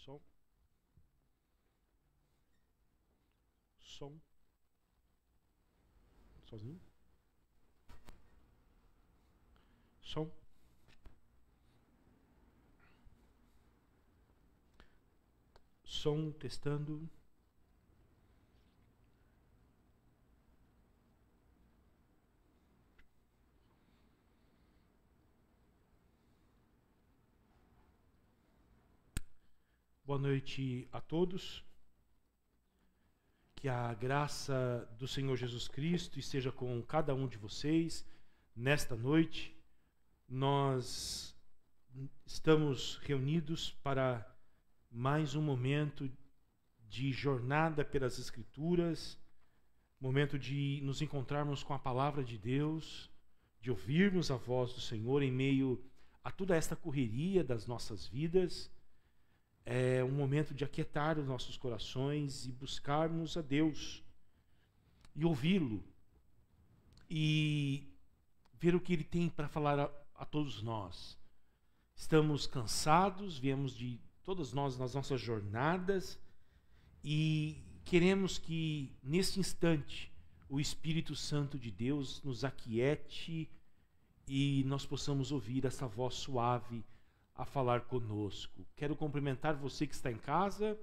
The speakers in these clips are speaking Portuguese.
Som. Som. Sozinho. Som. Som, testando. Boa noite a todos. Que a graça do Senhor Jesus Cristo esteja com cada um de vocês nesta noite. Nós estamos reunidos para mais um momento de jornada pelas Escrituras, momento de nos encontrarmos com a palavra de Deus, de ouvirmos a voz do Senhor em meio a toda esta correria das nossas vidas. É um momento de aquietar os nossos corações e buscarmos a Deus e ouvi-lo e ver o que Ele tem para falar a todos nós. Estamos cansados, viemos de todas nós nas nossas jornadas e queremos que neste instante o Espírito Santo de Deus nos aquiete e nós possamos ouvir essa voz suave a falar conosco. Quero cumprimentar você que está em casa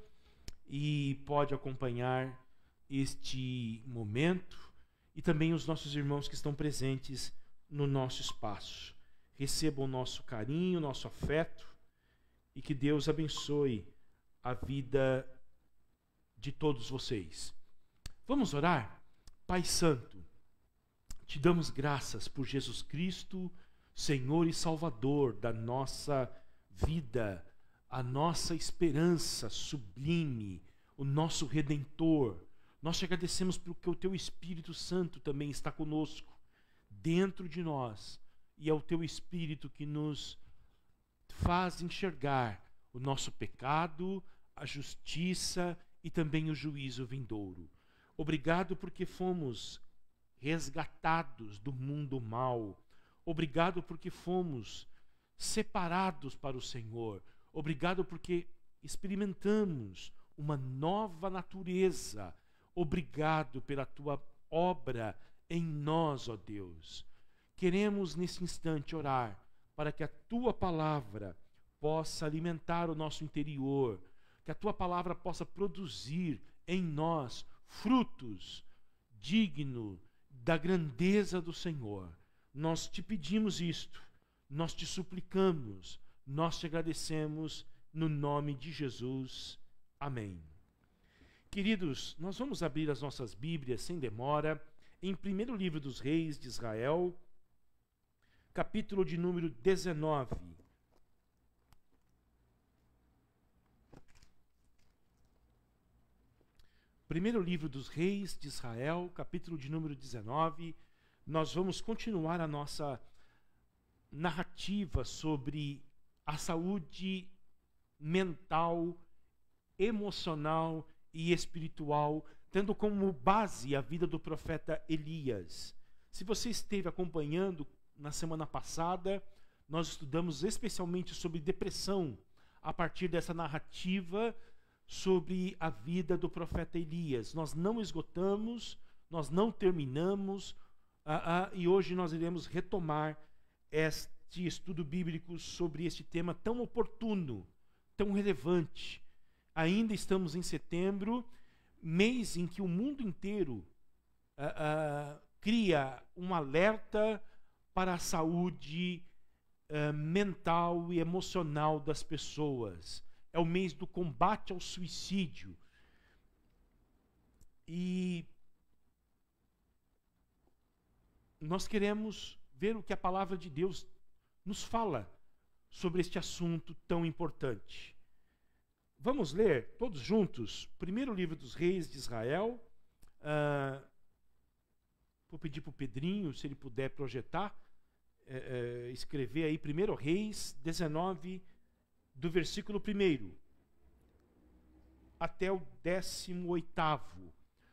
e pode acompanhar este momento e também os nossos irmãos que estão presentes no nosso espaço. Recebam o nosso carinho, o nosso afeto e que Deus abençoe a vida de todos vocês. Vamos orar? Pai Santo, te damos graças por Jesus Cristo, Senhor e Salvador da nossa vida, a nossa esperança sublime, o nosso Redentor. Nós te agradecemos porque o Teu Espírito Santo também está conosco, dentro de nós, e é o Teu Espírito que nos faz enxergar o nosso pecado, a justiça e também o juízo vindouro. Obrigado porque fomos resgatados do mundo mau. Obrigado porque fomos separados para o Senhor. Obrigado porque experimentamos uma nova natureza. Obrigado pela Tua obra em nós, ó Deus. Queremos nesse instante orar para que a Tua palavra possa alimentar o nosso interior, que a Tua palavra possa produzir em nós frutos dignos da grandeza do Senhor. Nós te pedimos isto, nós te suplicamos, nós te agradecemos no nome de Jesus. Amém. Queridos, nós vamos abrir as nossas Bíblias sem demora em 1º livro dos Reis de Israel, capítulo de número 19. Primeiro livro dos Reis de Israel, capítulo de número 19. Nós vamos continuar a nossa narrativa sobre a saúde mental, emocional e espiritual, tendo como base a vida do profeta Elias. Se você esteve acompanhando na semana passada, nós estudamos especialmente sobre depressão, a partir dessa narrativa sobre a vida do profeta Elias. Nós não esgotamos, nós não terminamos, e hoje nós iremos retomar este estudo bíblico sobre este tema tão oportuno, tão relevante. Ainda estamos em setembro, mês em que o mundo inteiro cria um alerta para a saúde mental e emocional das pessoas. É o mês do combate ao suicídio. E nós queremos ver o que a palavra de Deus nos fala sobre este assunto tão importante. Vamos ler todos juntos, primeiro livro dos Reis de Israel. Vou pedir para o Pedrinho, se ele puder projetar, escrever aí 1 Reis 19, do versículo 1 até o 18º.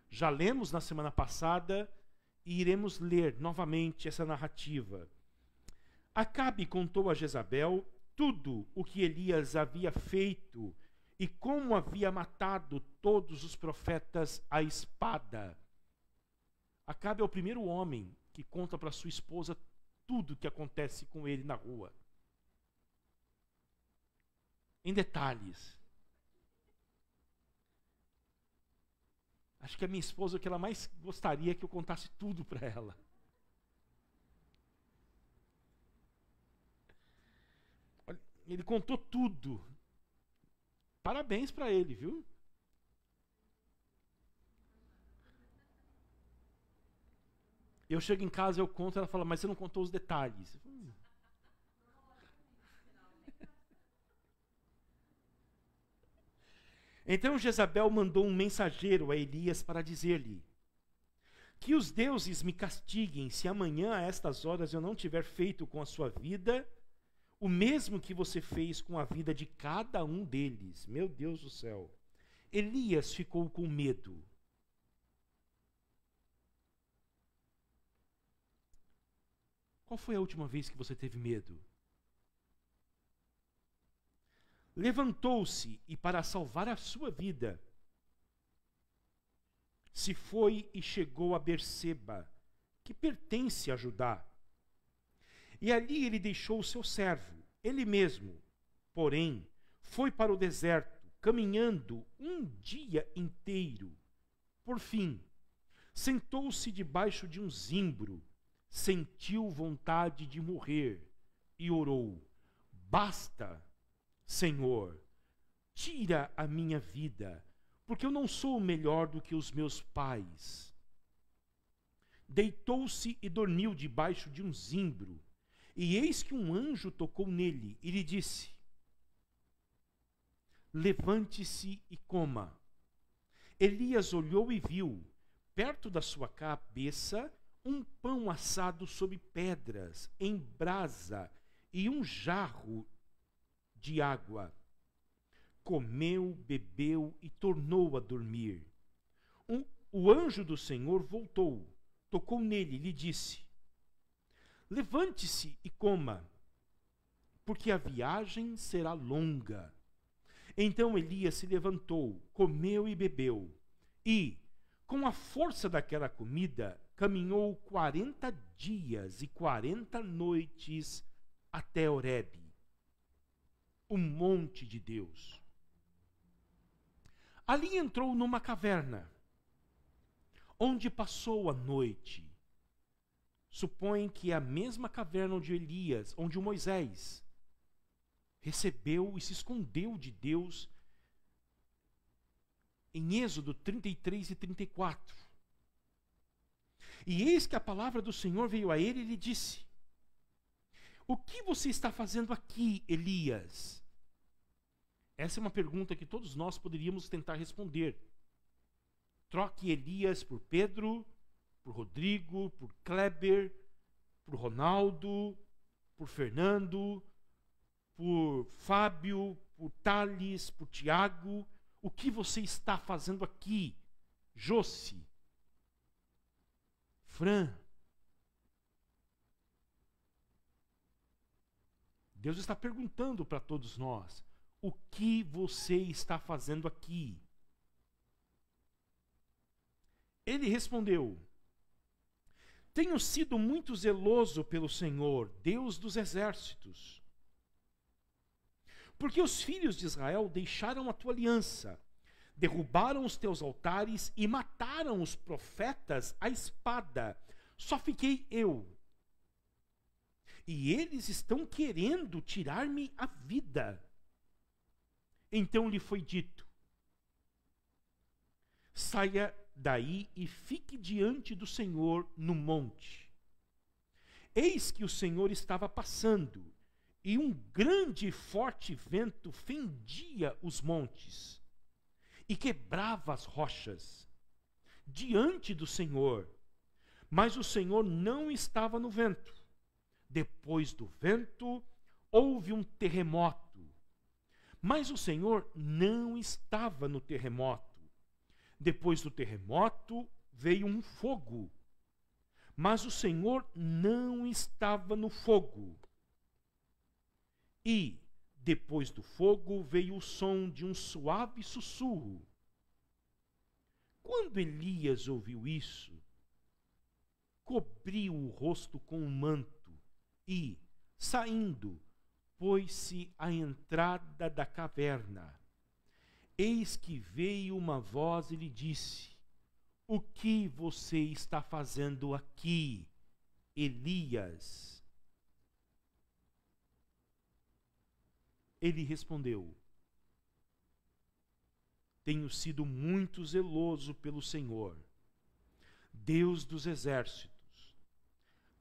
Já lemos na semana passada e iremos ler novamente essa narrativa. Acabe contou a Jezabel tudo o que Elias havia feito e como havia matado todos os profetas à espada. Acabe é o primeiro homem que conta para sua esposa tudo o que acontece com ele na rua. Em detalhes. Acho que a minha esposa, o que ela mais gostaria é que eu contasse tudo para ela. Ele contou tudo. Parabéns para ele, viu? Eu chego em casa, eu conto, ela fala, mas você não contou os detalhes. Então Jezabel mandou um mensageiro a Elias para dizer-lhe: que os deuses me castiguem se amanhã a estas horas eu não tiver feito com a sua vida o mesmo que você fez com a vida de cada um deles. Meu Deus do céu. Elias ficou com medo. Qual foi a última vez que você teve medo? Levantou-se e, para salvar a sua vida, se foi e chegou a Berseba, que pertence a Judá. E ali ele deixou o seu servo, ele mesmo, porém, foi para o deserto, caminhando um dia inteiro. Por fim, sentou-se debaixo de um zimbro, sentiu vontade de morrer e orou: basta, Senhor, tira a minha vida, porque eu não sou melhor do que os meus pais. Deitou-se e dormiu debaixo de um zimbro, e eis que um anjo tocou nele e lhe disse: levante-se e coma. Elias olhou e viu, perto da sua cabeça, um pão assado sobre pedras, em brasa, e um jarro de água. Comeu, bebeu e tornou a dormir. O anjo do Senhor voltou, tocou nele e lhe disse: levante-se e coma, porque a viagem será longa. Então Elias se levantou, comeu e bebeu, e, com a força daquela comida, caminhou 40 dias e 40 noites até Horebe, o monte de Deus. Ali entrou numa caverna, onde passou a noite. Supõe que é a mesma caverna onde Elias, onde o Moisés recebeu e se escondeu de Deus em Êxodo 33 e 34. E eis que a palavra do Senhor veio a ele e lhe disse: o que você está fazendo aqui, Elias? Essa é uma pergunta que todos nós poderíamos tentar responder. Troque Elias por Pedro, por Rodrigo, por Kleber, por Ronaldo, por Fernando, por Fábio, por Thales, por Tiago. O que você está fazendo aqui, Josi, Fran? Deus está perguntando para todos nós: o que você está fazendo aqui? Ele respondeu: tenho sido muito zeloso pelo Senhor, Deus dos exércitos, porque os filhos de Israel deixaram a tua aliança, derrubaram os teus altares e mataram os profetas à espada. Só fiquei eu. E eles estão querendo tirar-me a vida. Então lhe foi dito: saia daí e fique diante do Senhor no monte. Eis que o Senhor estava passando, e um grande e forte vento fendia os montes e quebrava as rochas diante do Senhor. Mas o Senhor não estava no vento. Depois do vento houve um terremoto, mas o Senhor não estava no terremoto. Depois do terremoto veio um fogo, mas o Senhor não estava no fogo. E, Depois do fogo veio o som de um suave sussurro. Quando Elias ouviu isso, cobriu o rosto com um manto e, saindo, pôs-se à entrada da caverna. Eis que veio uma voz e lhe disse: o que você está fazendo aqui, Elias? Ele respondeu: tenho sido muito zeloso pelo Senhor, Deus dos exércitos,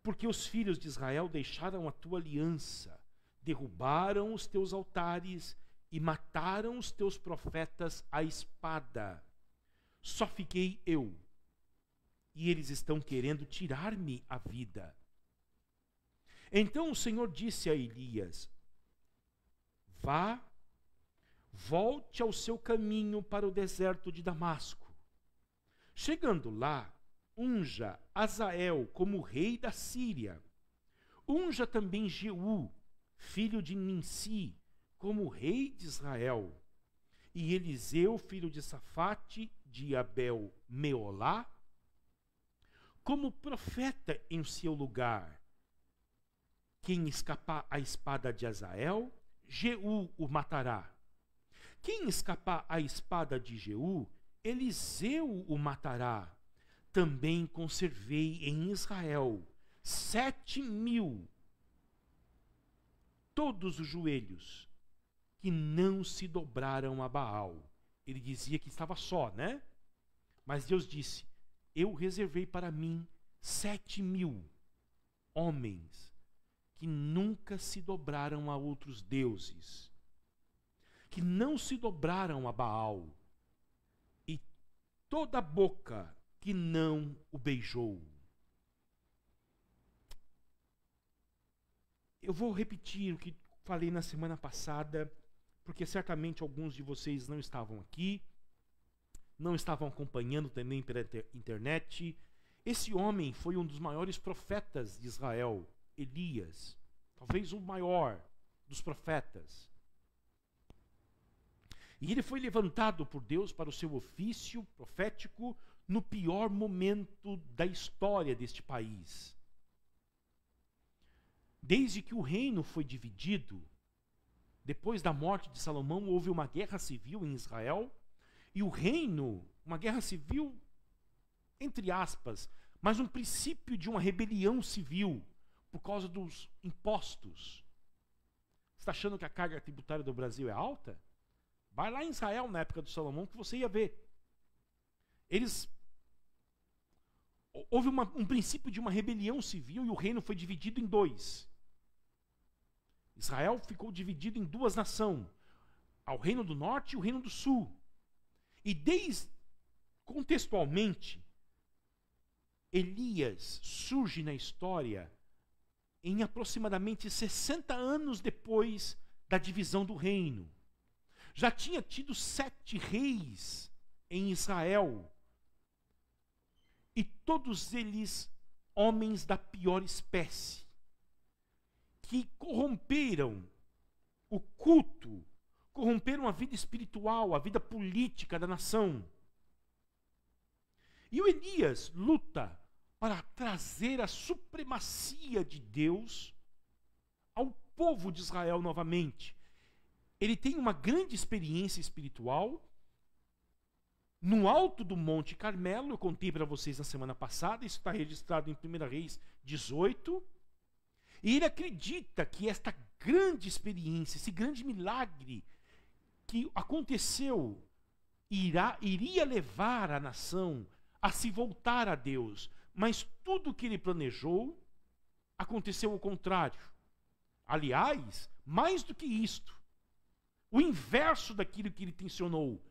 porque os filhos de Israel deixaram a tua aliança, derrubaram os teus altares e mataram os teus profetas à espada. Só fiquei eu, e eles estão querendo tirar-me a vida. Então o Senhor disse a Elias: vá, volte ao seu caminho para o deserto de Damasco. Chegando lá, unja Azael como rei da Síria. Unja também Jeú, filho de Nimsi, como rei de Israel. E Eliseu, filho de Safate, de Abel Meolá, como profeta em seu lugar. Quem escapar à espada de Azael, Jeú o matará. Quem escapar à espada de Jeú, Eliseu o matará. Também conservei em Israel 7.000, todos os joelhos, que não se dobraram a Baal. Ele dizia que estava só, né? Mas Deus disse: eu reservei para mim 7.000 homens que nunca se dobraram a outros deuses, que não se dobraram a Baal, e toda boca que não o beijou. Eu vou repetir o que falei na semana passada, porque certamente alguns de vocês não estavam aqui, não estavam acompanhando também pela internet. Esse homem foi um dos maiores profetas de Israel, Elias, talvez o maior dos profetas. E ele foi levantado por Deus para o seu ofício profético no pior momento da história deste país. Desde que o reino foi dividido, depois da morte de Salomão, houve uma guerra civil em Israel, e o reino, uma guerra civil, entre aspas, mas um princípio de uma rebelião civil, por causa dos impostos. Você está achando que a carga tributária do Brasil é alta? Vai lá em Israel, na época do Salomão, que você ia ver. Houve um princípio de uma rebelião civil e o reino foi dividido em dois. Israel ficou dividido em duas nações, ao reino do norte e o reino do sul. E contextualmente, Elias surge na história em aproximadamente 60 anos depois da divisão do reino. Já tinha tido 7 reis em Israel, e todos eles homens da pior espécie, que corromperam o culto, corromperam a vida espiritual, a vida política da nação. E o Elias luta para trazer a supremacia de Deus ao povo de Israel novamente. Ele tem uma grande experiência espiritual no alto do Monte Carmelo. Eu contei para vocês na semana passada, isso está registrado em 1 Reis 18. E ele acredita que esta grande experiência, esse grande milagre que aconteceu, iria levar a nação a se voltar a Deus. Mas tudo que ele planejou aconteceu ao contrário. Aliás, mais do que isto, o inverso daquilo que ele tensionou.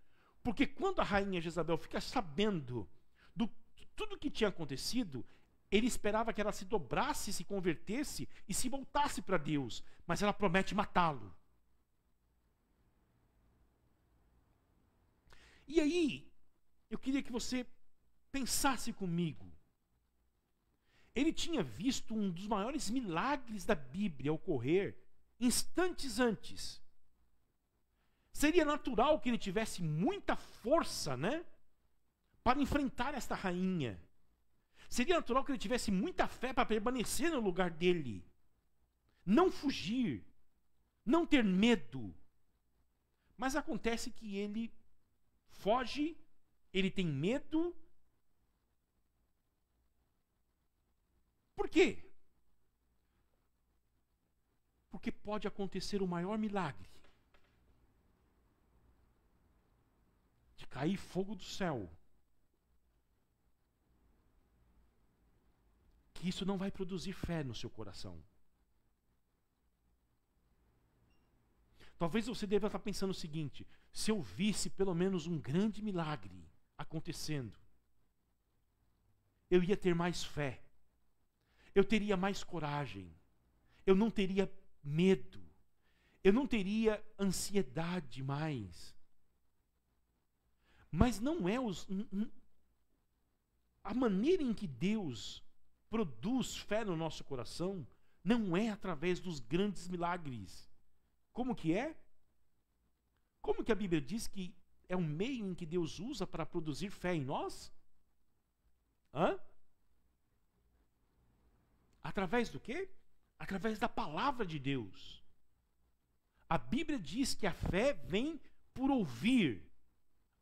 Porque quando a rainha Jezabel fica sabendo de tudo que tinha acontecido, ele esperava que ela se dobrasse, se convertesse e se voltasse para Deus. Mas ela promete matá-lo. E aí, eu queria que você pensasse comigo. Ele tinha visto um dos maiores milagres da Bíblia ocorrer instantes antes. Seria natural que ele tivesse muita força, né, para enfrentar esta rainha. Seria natural que ele tivesse muita fé para permanecer no lugar dele. Não fugir, não ter medo. Mas acontece que ele foge, ele tem medo. Por quê? Porque pode acontecer o maior milagre. De cair fogo do céu. Que isso não vai produzir fé no seu coração. Talvez você deva estar pensando o seguinte: se eu visse pelo menos um grande milagre acontecendo, eu ia ter mais fé, eu teria mais coragem, eu não teria medo, eu não teria ansiedade mais. Mas não é a maneira em que Deus produz fé no nosso coração, não é através dos grandes milagres. Como que é? Como que a Bíblia diz que é um meio em que Deus usa para produzir fé em nós? Através do quê? Através da palavra de Deus. A Bíblia diz que a fé vem por ouvir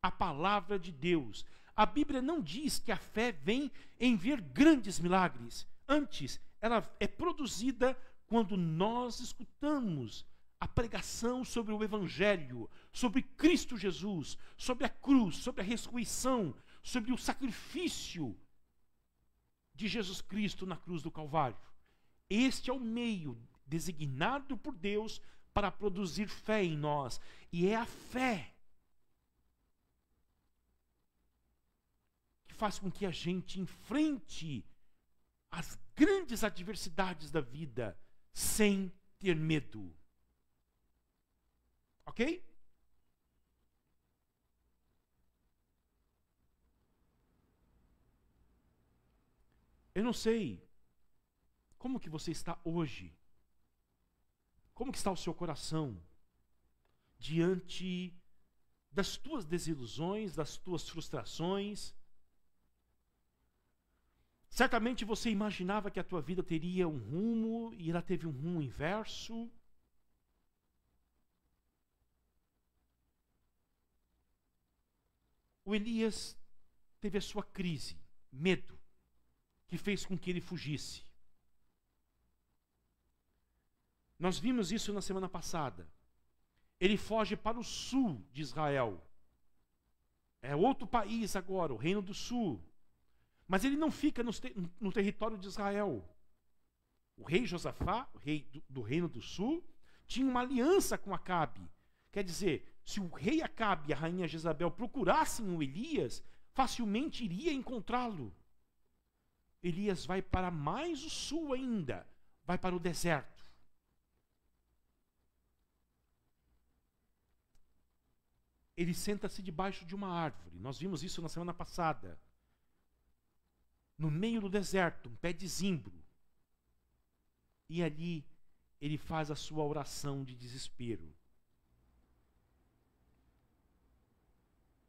a palavra de Deus. A Bíblia não diz que a fé vem em ver grandes milagres. Antes, ela é produzida quando nós escutamos a pregação sobre o Evangelho, sobre Cristo Jesus, sobre a cruz, sobre a ressurreição, sobre o sacrifício de Jesus Cristo na cruz do Calvário. Este é o meio designado por Deus para produzir fé em nós. E é a fé que faz com que a gente enfrente as grandes adversidades da vida sem ter medo. Ok? Eu não sei como que você está hoje. Como que está o seu coração diante das tuas desilusões, das tuas frustrações? Certamente você imaginava que a tua vida teria um rumo e ela teve um rumo inverso. O Elias teve a sua crise, medo, que fez com que ele fugisse. Nós vimos isso na semana passada. Ele foge para o sul de Israel. É outro país agora, o Reino do Sul. Mas ele não fica no território de Israel. O rei Josafá, o rei do Reino do Sul, tinha uma aliança com Acabe. Quer dizer, se o rei Acabe e a rainha Jezabel procurassem o Elias, facilmente iria encontrá-lo. Elias vai para mais o sul ainda, vai para o deserto. Ele senta-se debaixo de uma árvore. Nós vimos isso na semana passada. No meio do deserto, um pé de zimbro. E ali ele faz a sua oração de desespero.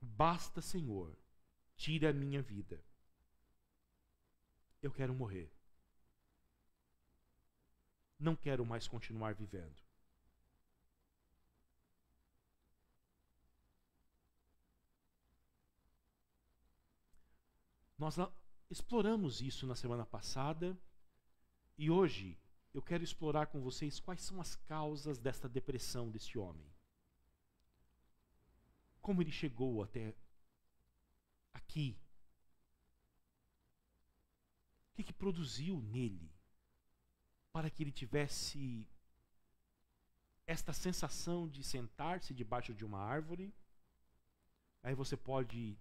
Basta, Senhor, tira a minha vida. Eu quero morrer. Não quero mais continuar vivendo. Nós exploramos isso na semana passada e hoje eu quero explorar com vocês quais são as causas desta depressão desse homem. Como ele chegou até aqui. O que produziu nele para que ele tivesse esta sensação de sentar-se debaixo de uma árvore? Aí você pode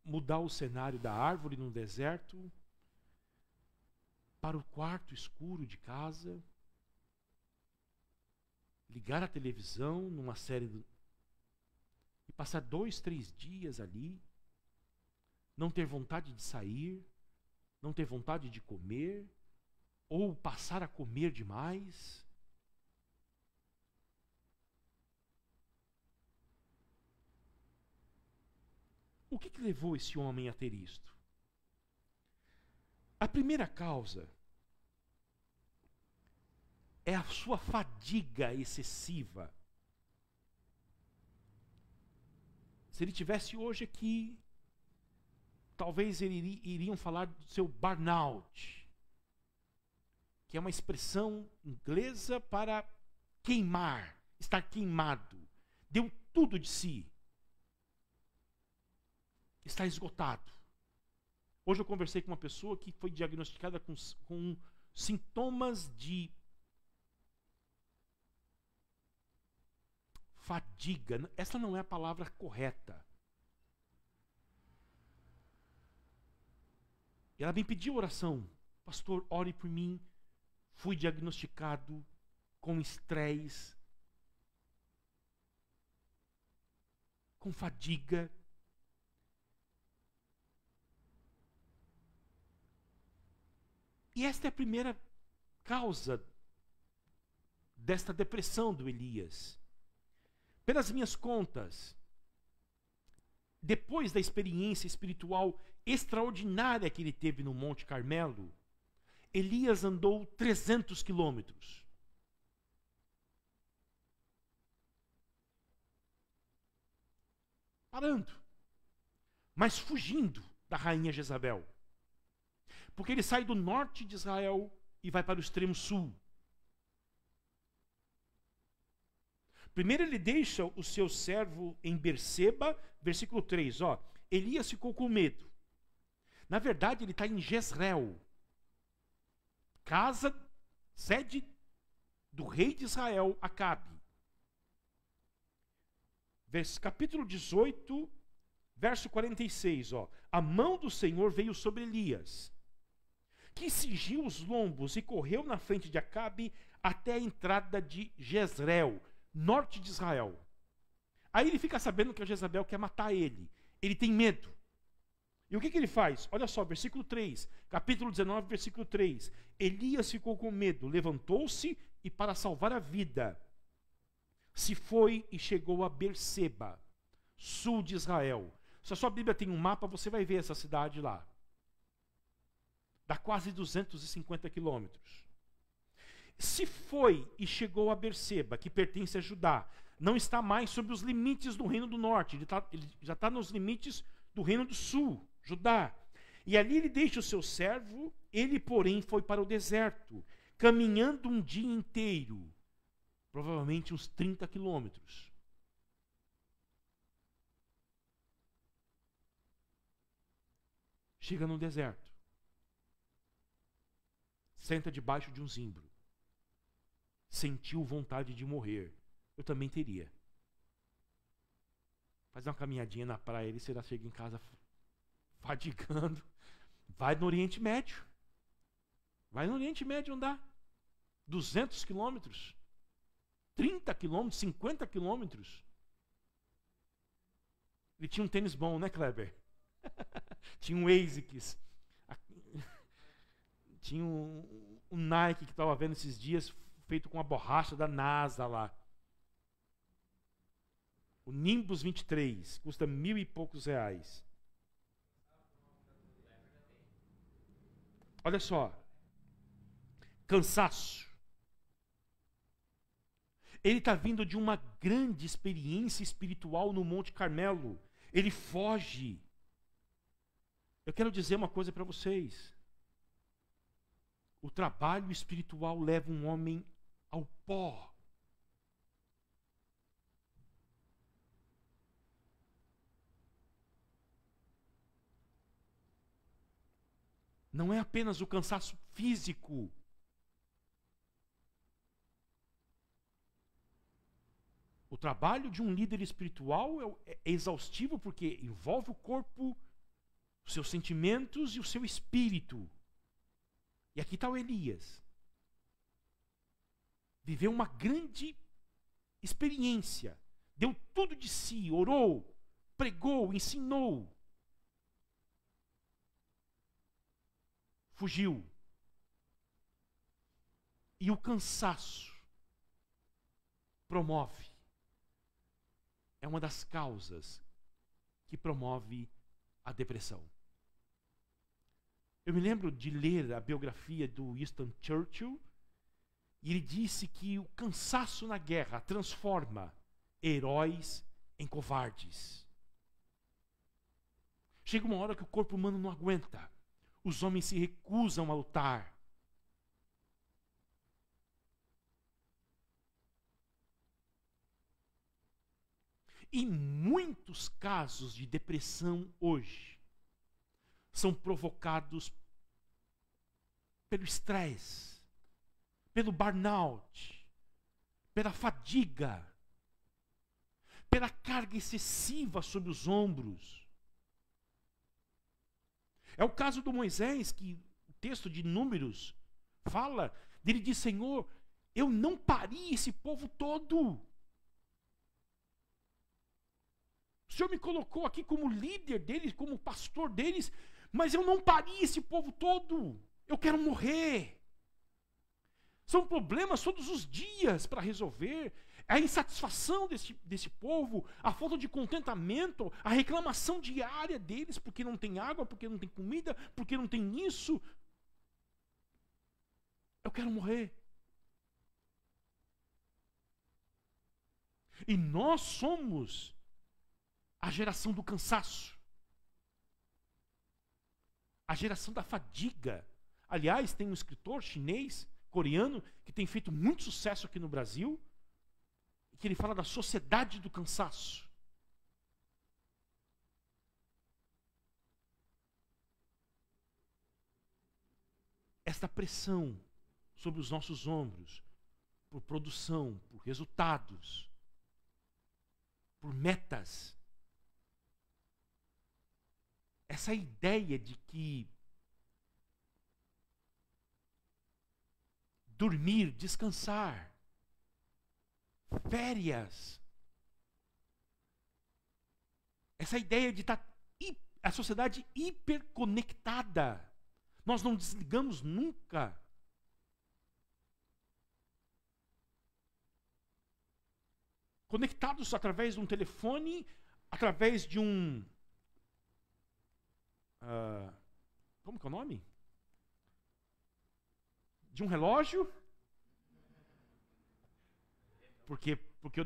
mudar o cenário da árvore no deserto para o quarto escuro de casa, ligar a televisão numa série e passar 2, 3 dias ali, não ter vontade de sair, não ter vontade de comer, ou passar a comer demais. o que levou esse homem a ter isto? A primeira causa é a sua fadiga excessiva. Se ele tivesse hoje aqui, talvez iriam falar do seu burnout, que é uma expressão inglesa para queimar, estar queimado. Deu tudo de si. Está esgotado. Hoje eu conversei com uma pessoa que foi diagnosticada com sintomas de fadiga. Essa não é a palavra correta. Ela me pediu oração. Pastor, ore por mim. Fui diagnosticado com estresse, com fadiga. E esta é a primeira causa desta depressão do Elias. Pelas minhas contas, depois da experiência espiritual extraordinária que ele teve no Monte Carmelo, Elias andou 300 quilômetros. Parando, mas fugindo da rainha Jezabel. Porque ele sai do norte de Israel e vai para o extremo sul. Primeiro ele deixa o seu servo em Berseba, versículo 3, Elias ficou com medo. Na verdade, ele está em Jezreel, casa, sede do rei de Israel, Acabe. Capítulo 18, verso 46, a mão do Senhor veio sobre Elias, que cingiu os lombos e correu na frente de Acabe até a entrada de Jezreel, norte de Israel. Aí ele fica sabendo que a Jezabel quer matar ele. Ele tem medo. E o que ele faz? Olha só, versículo 3, capítulo 19, versículo 3. Elias ficou com medo, levantou-se e, para salvar a vida, se foi e chegou a Berseba, sul de Israel. Se a sua Bíblia tem um mapa, você vai ver essa cidade lá. Dá quase 250 quilômetros. Se foi e chegou a Berseba, que pertence a Judá, não está mais sobre os limites do reino do norte, ele já está nos limites do reino do sul, Judá. E ali ele deixa o seu servo, ele, porém, foi para o deserto, caminhando um dia inteiro, provavelmente uns 30 quilômetros. Chega no deserto, senta debaixo de um zimbro. Sentiu vontade de morrer. Eu também teria. Faz uma caminhadinha na praia, ele será chega em casa fadigando. Vai no Oriente Médio. Vai no Oriente Médio andar. 200 quilômetros. 30 quilômetros, 50 quilômetros. Ele tinha um tênis bom, né, Kleber? Tinha um ASICS. Tinha um Nike que estava vendo esses dias, feito com a borracha da NASA lá. O Nimbus 23, custa R$1.000 e poucos. Olha só. Cansaço. Ele está vindo de uma grande experiência espiritual no Monte Carmelo. Ele foge. Eu quero dizer uma coisa para vocês. O trabalho espiritual leva um homem ao pó. Não é apenas o cansaço físico. O trabalho de um líder espiritual é exaustivo porque envolve o corpo, os seus sentimentos e o seu espírito. E aqui está o Elias. Viveu uma grande experiência. Deu tudo de si, orou, pregou, ensinou. Fugiu. E o cansaço promove. É uma das causas que promove a depressão. Eu me lembro de ler a biografia do Winston Churchill, e ele disse que o cansaço na guerra transforma heróis em covardes. Chega uma hora que o corpo humano não aguenta. Os homens se recusam a lutar. E muitos casos de depressão hoje são provocados pelo estresse, pelo burnout, pela fadiga, pela carga excessiva sobre os ombros. É o caso do Moisés, que o texto de Números fala, ele diz: Senhor, eu não pari esse povo todo. O Senhor me colocou aqui como líder deles, como pastor deles, mas eu não pari esse povo todo. Eu quero morrer. São problemas todos os dias para resolver. A insatisfação desse povo, a falta de contentamento, a reclamação diária deles, porque não tem água, porque não tem comida, porque não tem isso. Eu quero morrer. E nós somos a geração do cansaço, a geração da fadiga. Aliás, tem um escritor chinês, coreano, que tem feito muito sucesso aqui no Brasil, que ele fala da sociedade do cansaço. Esta pressão sobre os nossos ombros, por produção, por resultados, por metas. Essa ideia de que dormir, descansar, férias, essa ideia de estar a sociedade hiperconectada, nós não desligamos nunca. Conectados através de um telefone, através de um como que é o nome? De um relógio? Porque o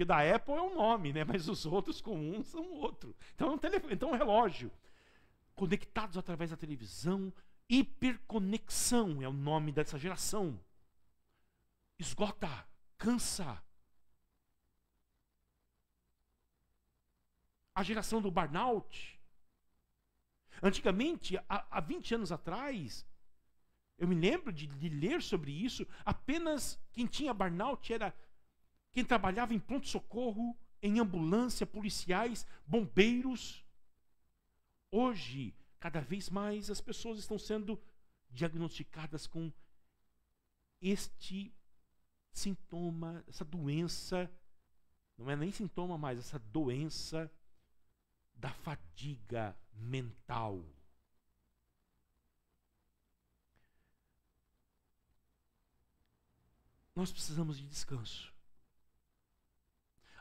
da Apple é um nome, né? Mas os outros comuns são outro. Então é um relógio. Conectados através da televisão, hiperconexão é o nome dessa geração. Esgota, cansa. A geração do burnout. Antigamente, há 20 anos atrás, eu me lembro de ler sobre isso, apenas quem tinha burnout era quem trabalhava em pronto-socorro, em ambulância, policiais, bombeiros. Hoje, cada vez mais, as pessoas estão sendo diagnosticadas com este sintoma, essa doença, não é nem sintoma mais, essa doença da fadiga mental. Nós precisamos de descanso.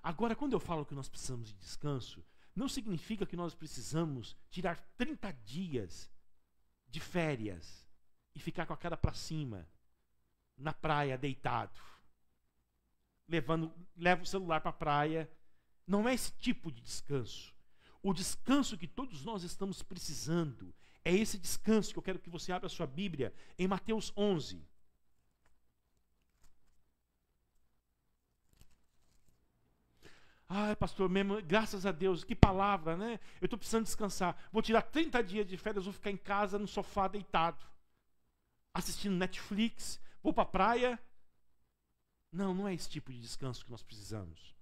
Agora, quando eu falo que nós precisamos de descanso, não significa que nós precisamos tirar 30 dias de férias e ficar com a cara para cima, na praia, deitado. Leva o celular para a praia. Não é esse tipo de descanso. O descanso que todos nós estamos precisando é esse descanso que eu quero que você abra a sua Bíblia em Mateus 11. Ai, pastor, mesmo, graças a Deus, que palavra, né? Eu estou precisando descansar. Vou tirar 30 dias de férias, vou ficar em casa, no sofá, deitado, assistindo Netflix, vou para a praia. Não, não é esse tipo de descanso que nós precisamos.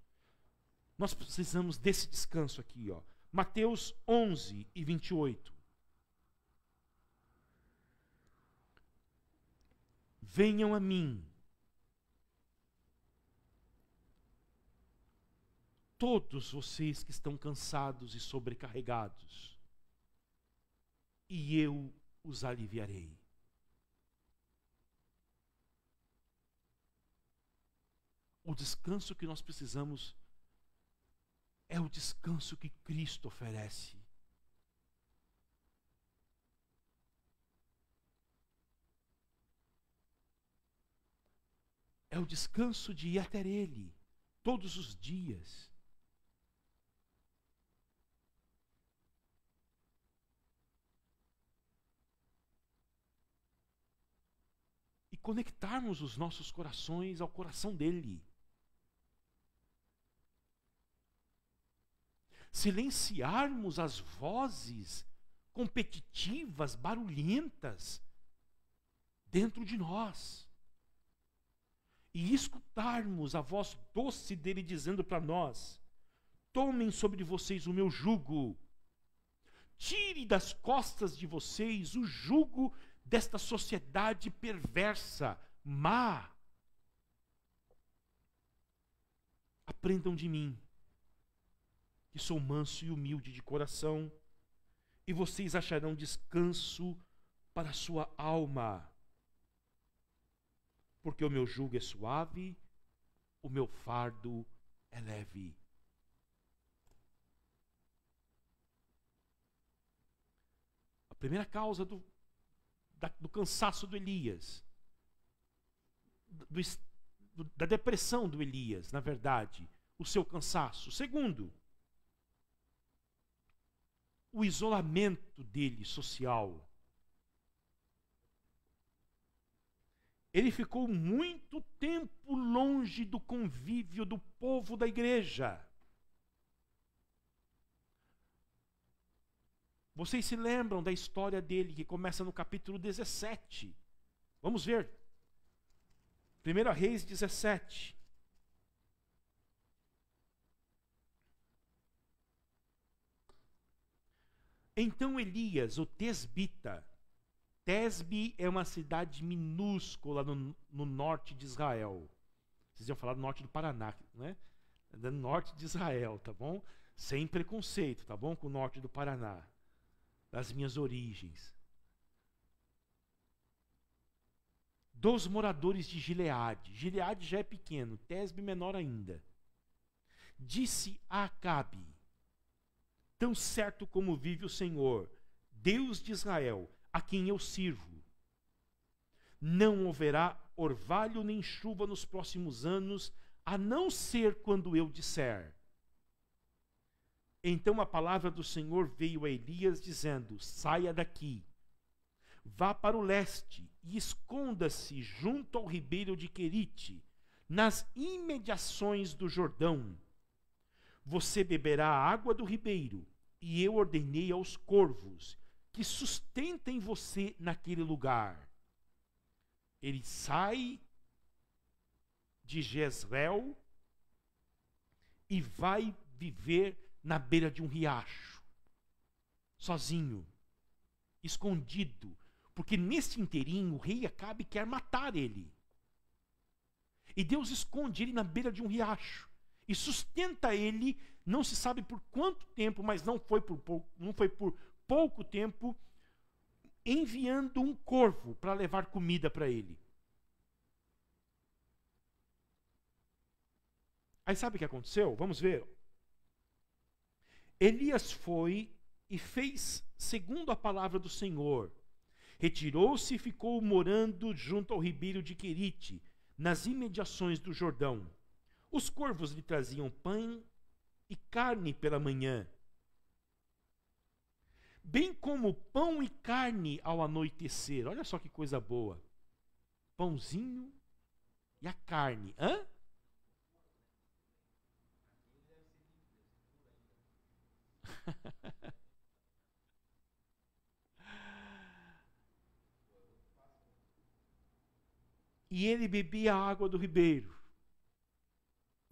Nós precisamos desse descanso aqui, ó. Mateus 11 e 28. Venham a mim, todos vocês que estão cansados e sobrecarregados, e eu os aliviarei. O descanso que nós precisamos é o descanso que Cristo oferece. é o descanso de ir até Ele todos os dias. E conectarmos os nossos corações ao coração dele. Silenciarmos as vozes competitivas, barulhentas dentro de nós. E escutarmos a voz doce dele dizendo para nós: tomem sobre vocês o meu jugo. Tire das costas de vocês o jugo desta sociedade perversa, má. Aprendam de mim, que sou manso e humilde de coração, e vocês acharão descanso para a sua alma. Porque o meu jugo é suave, o meu fardo é leve. A primeira causa do cansaço do Elias, da depressão do Elias, na verdade, o seu cansaço. Segundo, o isolamento dele social. Ele ficou muito tempo longe do convívio do povo da igreja. Vocês se lembram da história dele, que começa no capítulo 17. Vamos ver. 1 Reis 17. Então Elias, o tesbita, Tesbe é uma cidade minúscula no norte de Israel. Vocês iam falar do norte do Paraná, né? No norte de Israel, tá bom? Sem preconceito, tá bom? Com o norte do Paraná. Das minhas origens. Dos moradores de Gileade. Gileade já é pequeno, Tesbe menor ainda. Disse a Acabe: tão certo como vive o Senhor, Deus de Israel, a quem eu sirvo, não haverá orvalho nem chuva nos próximos anos, a não ser quando eu disser. Então a palavra do Senhor veio a Elias dizendo: saia daqui, vá para o leste e esconda-se junto ao ribeiro de Querite, nas imediações do Jordão. Você beberá a água do ribeiro, e eu ordenei aos corvos que sustentem você naquele lugar. Ele sai de Jezreel e vai viver na beira de um riacho, sozinho, escondido, porque nesse inteirinho o rei Acabe quer matar ele. E Deus esconde ele na beira de um riacho e sustenta ele, não se sabe por quanto tempo, mas não foi por pouco tempo, enviando um corvo para levar comida para ele. Aí sabe o que aconteceu? Vamos ver. Elias foi e fez segundo a palavra do Senhor. Retirou-se e ficou morando junto ao ribeiro de Querite, nas imediações do Jordão. Os corvos lhe traziam pão e carne pela manhã, bem como pão e carne ao anoitecer. Olha só que coisa boa. Pãozinho e a carne. Hã? E ele bebia a água do ribeiro.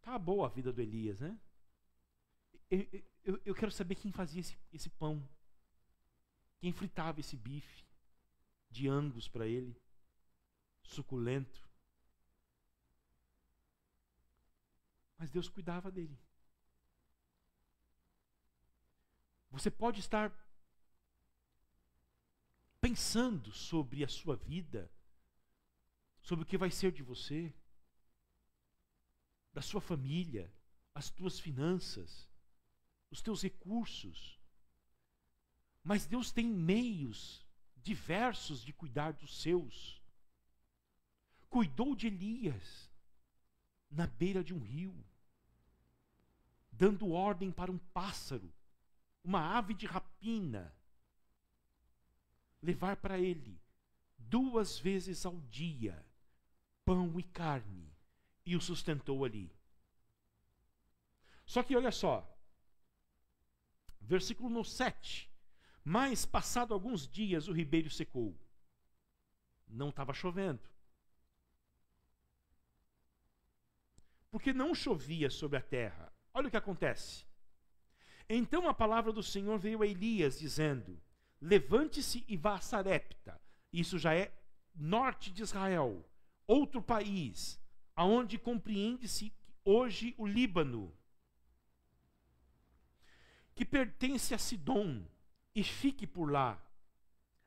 Tá boa a vida do Elias, né? Eu quero saber quem fazia esse pão. Quem fritava esse bife de Angus para ele, suculento. Mas Deus cuidava dele. Você pode estar pensando sobre a sua vida, sobre o que vai ser de você, da sua família, as tuas finanças, os teus recursos. Mas Deus tem meios diversos de cuidar dos seus. Cuidou de Elias. na beira de um rio, dando ordem para um pássaro, uma ave de rapina, levar para ele 2 vezes ao dia pão e carne, e o sustentou ali. Só que olha só, versículo 7. Mas, passado alguns dias, o ribeiro secou. Não estava chovendo. Porque não chovia sobre a terra. Olha o que acontece. Então a palavra do Senhor veio a Elias, dizendo: levante-se e vá a Sarepta. Isso já é norte de Israel, outro país, aonde compreende-se hoje o Líbano, que pertence a Sidom, e fique por lá.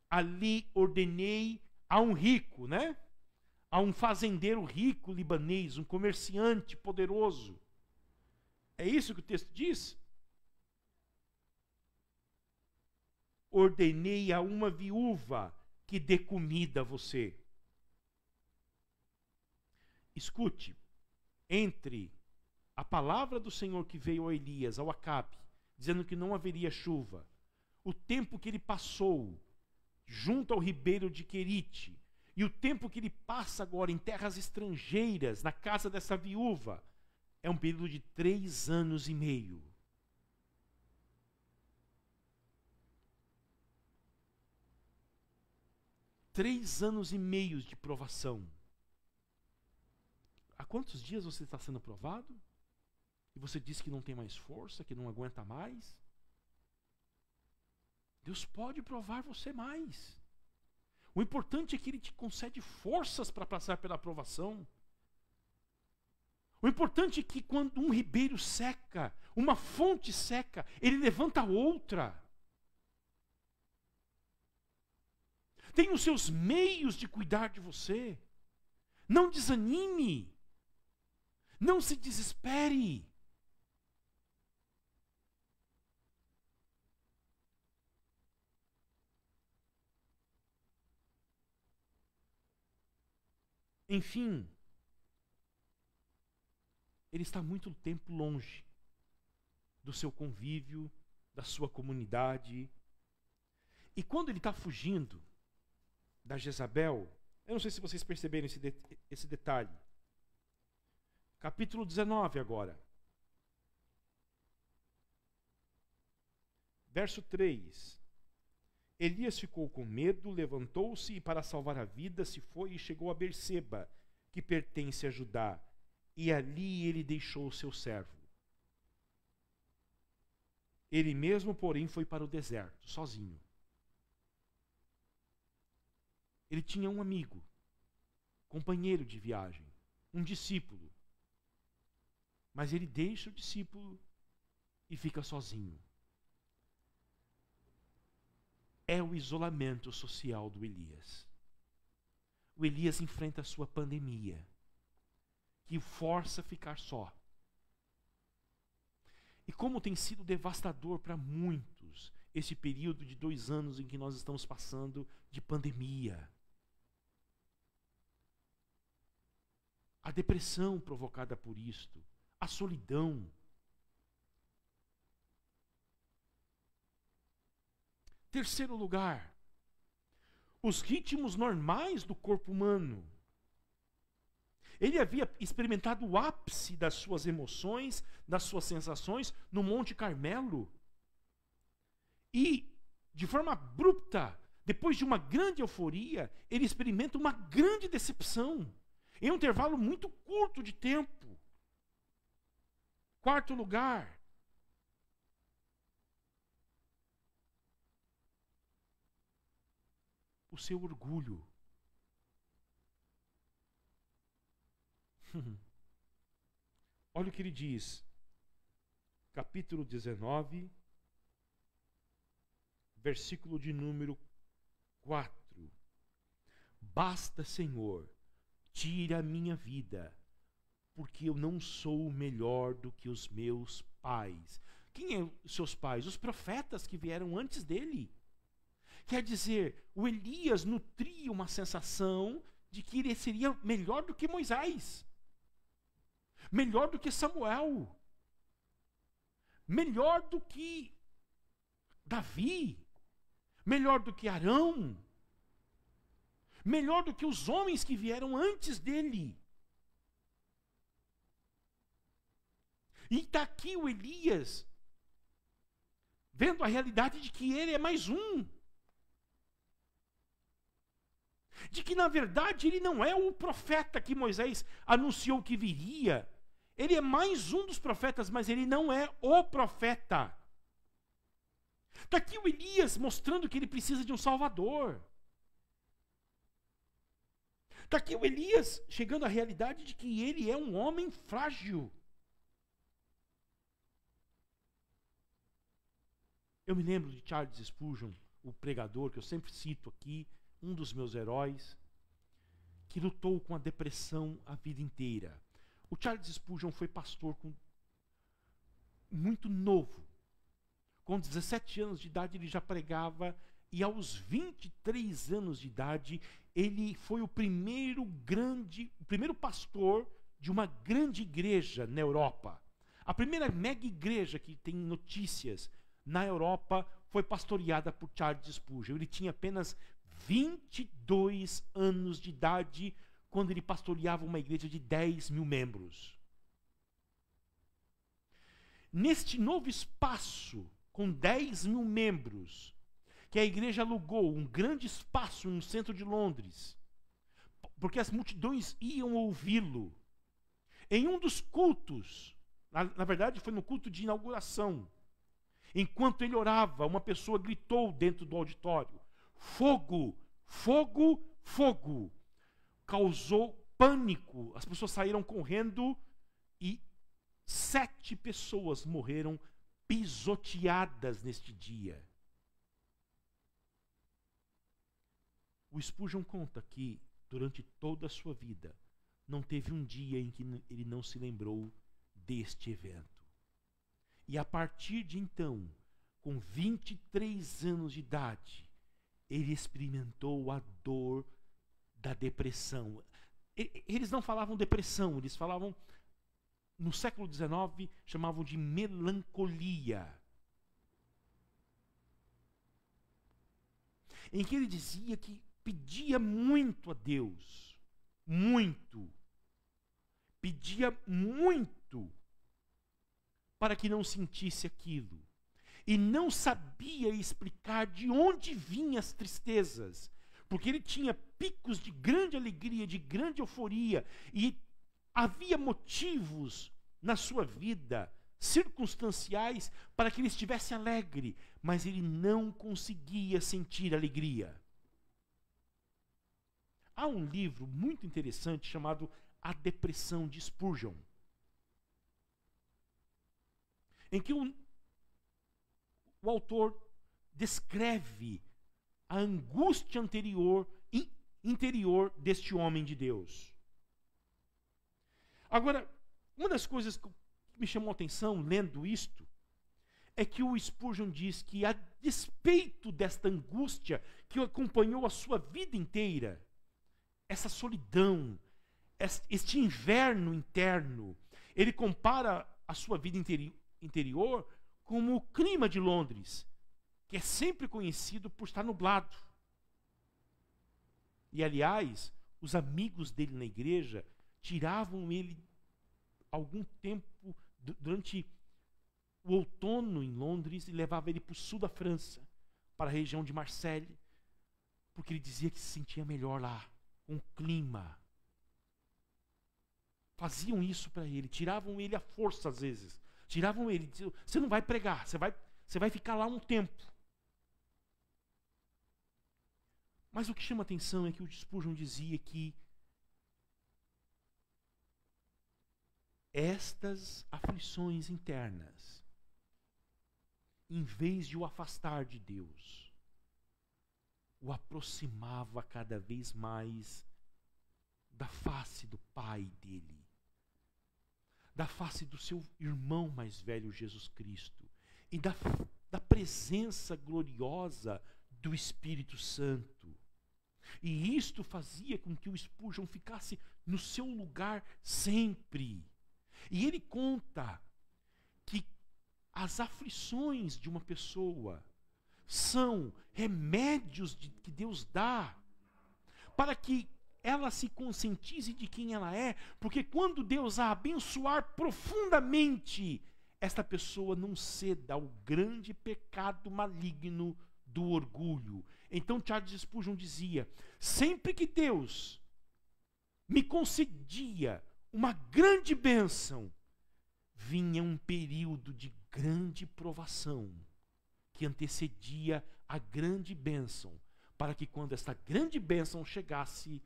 Ali ordenei a um rico, né? A um fazendeiro rico libanês, um comerciante poderoso. É isso que o texto diz? Ordenei a uma viúva que dê comida a você. Escute, entre a palavra do Senhor que veio a Elias, ao Acabe, dizendo que não haveria chuva, o tempo que ele passou junto ao ribeiro de Querite, e o tempo que ele passa agora em terras estrangeiras, na casa dessa viúva, é um período de 3 anos e meio. Três anos e meio de provação. Há quantos dias você está sendo provado? E você diz que não tem mais força, que não aguenta mais? Deus pode provar você mais. O importante é que Ele te concede forças para passar pela provação. O importante é que quando um ribeiro seca, uma fonte seca, Ele levanta outra. Tem os seus meios de cuidar de você. Não desanime. Não se desespere. Enfim, ele está muito tempo longe do seu convívio, da sua comunidade. E quando ele está fugindo da Jezabel, eu não sei se vocês perceberam esse detalhe. Capítulo 19 agora. Verso 3. Elias ficou com medo, levantou-se e para salvar a vida se foi e chegou a Berseba, que pertence a Judá. E ali ele deixou o seu servo. Ele mesmo, porém, foi para o deserto, sozinho. Ele tinha um amigo, companheiro de viagem, um discípulo. Mas ele deixa o discípulo e fica sozinho. É o isolamento social do Elias. O Elias enfrenta a sua pandemia, que o força a ficar só. E como tem sido devastador para muitos esse período de 2 anos em que nós estamos passando de pandemia. A depressão provocada por isto, a solidão. Terceiro lugar, os ritmos normais do corpo humano. Ele havia experimentado o ápice das suas emoções, das suas sensações, no Monte Carmelo. E, de forma abrupta, depois de uma grande euforia, ele experimenta uma grande decepção, em um intervalo muito curto de tempo. Quarto lugar, o seu orgulho. Olha o que ele diz, capítulo 19, versículo de número 4. Basta, Senhor, tire a minha vida, porque eu não sou melhor do que os meus pais. Quem é os seus pais? Os profetas que vieram antes dele. Quer dizer, o Elias nutria uma sensação de que ele seria melhor do que Moisés. melhor do que Samuel, melhor do que Davi, melhor do que Arão, melhor do que os homens que vieram antes dele. E está aqui o Elias, vendo a realidade de que ele é mais um. De que, na verdade, ele não é o profeta que Moisés anunciou que viria. Ele é mais um dos profetas, mas ele não é o profeta. Está aqui o Elias mostrando que ele precisa de um Salvador. Está aqui o Elias chegando à realidade de que ele é um homem frágil. Eu me lembro de Charles Spurgeon, o pregador, que eu sempre cito aqui, um dos meus heróis, que lutou com a depressão a vida inteira. O Charles Spurgeon foi pastor muito novo. Com 17 anos de idade ele já pregava, e aos 23 anos de idade ele foi o primeiro pastor de uma grande igreja na Europa. A primeira mega igreja que tem notícias na Europa foi pastoreada por Charles Spurgeon. Ele tinha apenas 22 anos de idade quando ele pastoreava uma igreja de 10 mil membros. Neste novo espaço, com 10 mil membros, que a igreja alugou um grande espaço no centro de Londres, porque as multidões iam ouvi-lo. Em um dos cultos, na verdade foi no culto de inauguração, enquanto ele orava, uma pessoa gritou dentro do auditório: fogo, fogo, fogo. Causou pânico, as pessoas saíram correndo e 7 pessoas morreram pisoteadas neste dia. O Spurgeon conta que, durante toda a sua vida, não teve um dia em que ele não se lembrou deste evento. E a partir de então, com 23 anos de idade, ele experimentou a dor da depressão. Eles não falavam depressão, eles falavam, no século XIX, chamavam de melancolia. Em que ele dizia que pedia muito a Deus, muito. Pedia muito para que não sentisse aquilo. E não sabia explicar de onde vinham as tristezas, porque ele tinha picos de grande alegria, de grande euforia, e havia motivos na sua vida, circunstanciais, para que ele estivesse alegre, mas ele não conseguia sentir alegria. Há um livro muito interessante chamado A Depressão de Spurgeon, em que o autor descreve a angústia interior deste homem de Deus. Agora, uma das coisas que me chamou a atenção lendo isto é que o Spurgeon diz que, a despeito desta angústia que acompanhou a sua vida inteira, essa solidão, este inverno interno, ele compara a sua vida interior como o clima de Londres, que é sempre conhecido por estar nublado. E, aliás, os amigos dele na igreja tiravam ele algum tempo durante o outono em Londres e levavam ele para o sul da França, para a região de Marseille, porque ele dizia que se sentia melhor lá, com o clima. Faziam isso para ele, tiravam ele à força às vezes. Tiravam ele, diziam: você não vai pregar, você vai ficar lá um tempo. Mas o que chama atenção é que o Spurgeon dizia que estas aflições internas, em vez de o afastar de Deus, o aproximava cada vez mais da face do Pai dele, da face do seu irmão mais velho, Jesus Cristo, e da presença gloriosa do Espírito Santo. E isto fazia com que o Spurgeon ficasse no seu lugar sempre. E ele conta que as aflições de uma pessoa são remédios que Deus dá para que ela se conscientize de quem ela é, porque quando Deus a abençoar profundamente, esta pessoa não ceda ao grande pecado maligno do orgulho. Então Charles Spurgeon dizia: sempre que Deus me concedia uma grande bênção, vinha um período de grande provação que antecedia a grande bênção, para que quando esta grande bênção chegasse,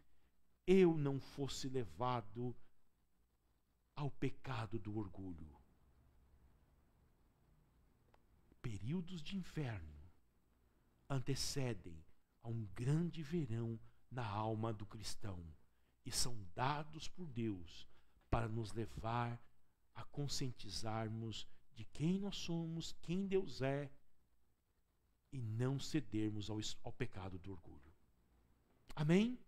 eu não fosse levado ao pecado do orgulho. Períodos de inferno antecedem a um grande verão na alma do cristão e são dados por Deus para nos levar a conscientizarmos de quem nós somos, quem Deus é, e não cedermos ao pecado do orgulho. Amém?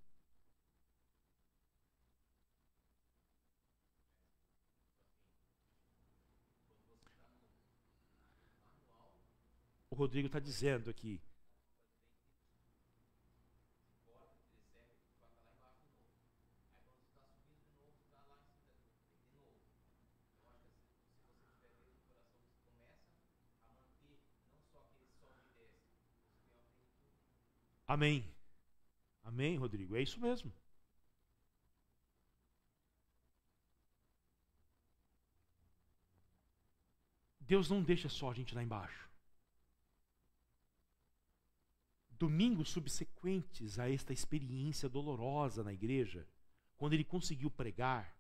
O Rodrigo está dizendo aqui. Amém. Amém, Rodrigo. É isso mesmo. Deus não deixa só a gente lá embaixo. Domingos subsequentes a esta experiência dolorosa na igreja, quando ele conseguiu pregar,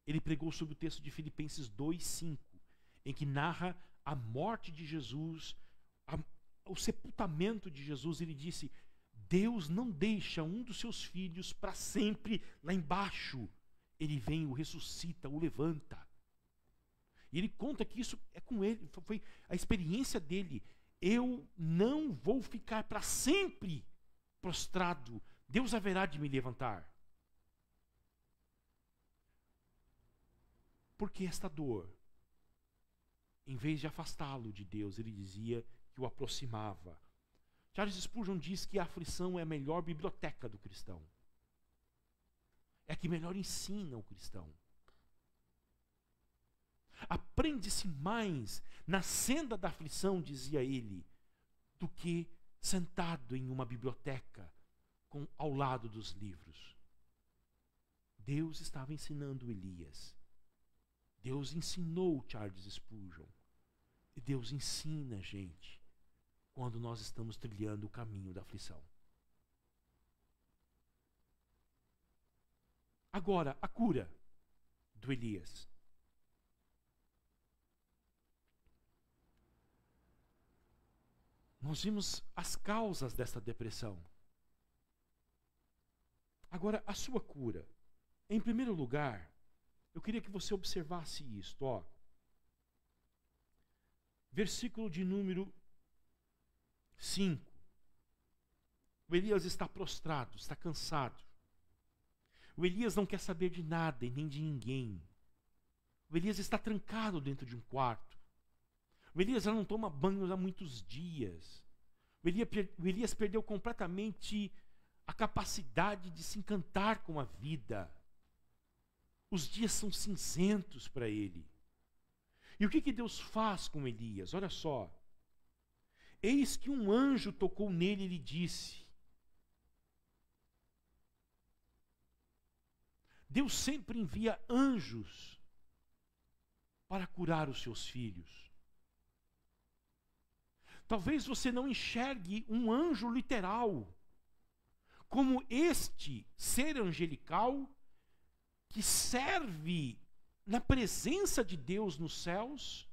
ele pregou sobre o texto de Filipenses 2:5, em que narra a morte de Jesus, o sepultamento de Jesus. Ele disse: Deus não deixa um dos seus filhos para sempre lá embaixo. Ele vem, o ressuscita, o levanta. E ele conta que isso é com ele, foi a experiência dele. Eu não vou ficar para sempre prostrado. Deus haverá de me levantar. Porque esta dor, em vez de afastá-lo de Deus, ele dizia que o aproximava. Charles Spurgeon diz que a aflição é a melhor biblioteca do cristão. É a que melhor ensina o cristão. Aprende-se mais na senda da aflição, dizia ele, do que sentado em uma biblioteca ao lado dos livros. Deus estava ensinando Elias. Deus ensinou Charles Spurgeon. E Deus ensina a gente quando nós estamos trilhando o caminho da aflição. Agora, a cura do Elias. Nós vimos as causas dessa depressão. Agora, a sua cura. Em primeiro lugar, eu queria que você observasse isto, ó. Versículo de número 5. O Elias está prostrado, está cansado. O Elias não quer saber de nada e nem de ninguém. O Elias está trancado dentro de um quarto. O Elias já não toma banho há muitos dias. O Elias perdeu completamente a capacidade de se encantar com a vida. Os dias são cinzentos para ele. E o que Deus faz com Elias? Olha só. Eis que um anjo tocou nele e lhe disse. Deus sempre envia anjos para curar os seus filhos. Talvez você não enxergue um anjo literal, como este ser angelical que serve na presença de Deus nos céus,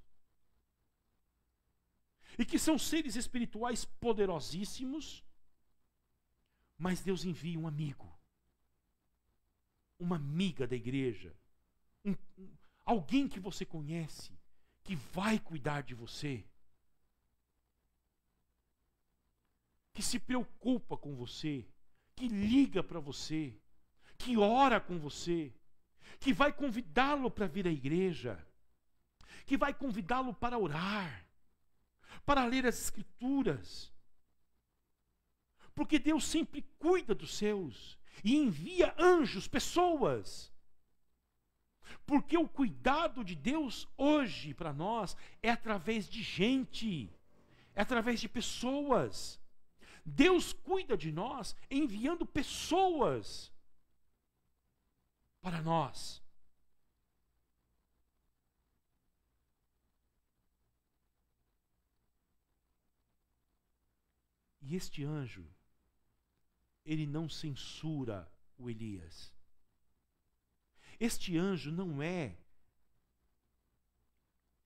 e que são seres espirituais poderosíssimos, mas Deus envia um amigo, uma amiga da igreja, alguém que você conhece, que vai cuidar de você, que se preocupa com você, que liga para você, que ora com você, que vai convidá-lo para vir à igreja, que vai convidá-lo para orar, para ler as Escrituras. Porque Deus sempre cuida dos seus e envia anjos, pessoas. Porque o cuidado de Deus hoje para nós é através de gente, é através de pessoas. Deus cuida de nós enviando pessoas para nós. E este anjo, ele não censura o Elias. Este anjo não é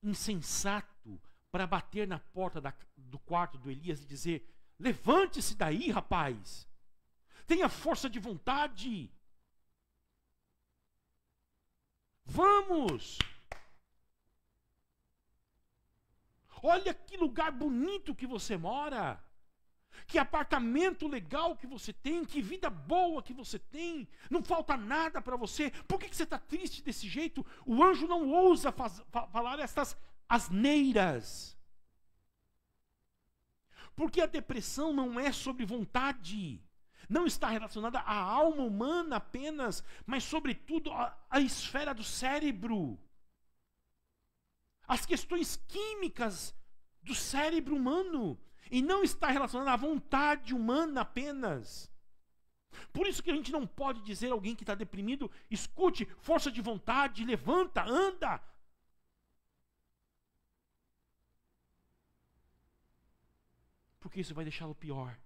insensato para bater na porta do quarto do Elias e dizer: levante-se daí, rapaz. Tenha força de vontade. Vamos. Olha que lugar bonito que você mora. Que apartamento legal que você tem, que vida boa que você tem, não falta nada para você. Por que você está triste desse jeito? O anjo não ousa falar estas asneiras. Porque a depressão não é sobre vontade, não está relacionada à alma humana apenas, mas sobretudo à esfera do cérebro. As questões químicas do cérebro humano. E não está relacionada à vontade humana apenas. Por isso que a gente não pode dizer a alguém que está deprimido: escute, força de vontade, levanta, anda. Porque isso vai deixá-lo pior.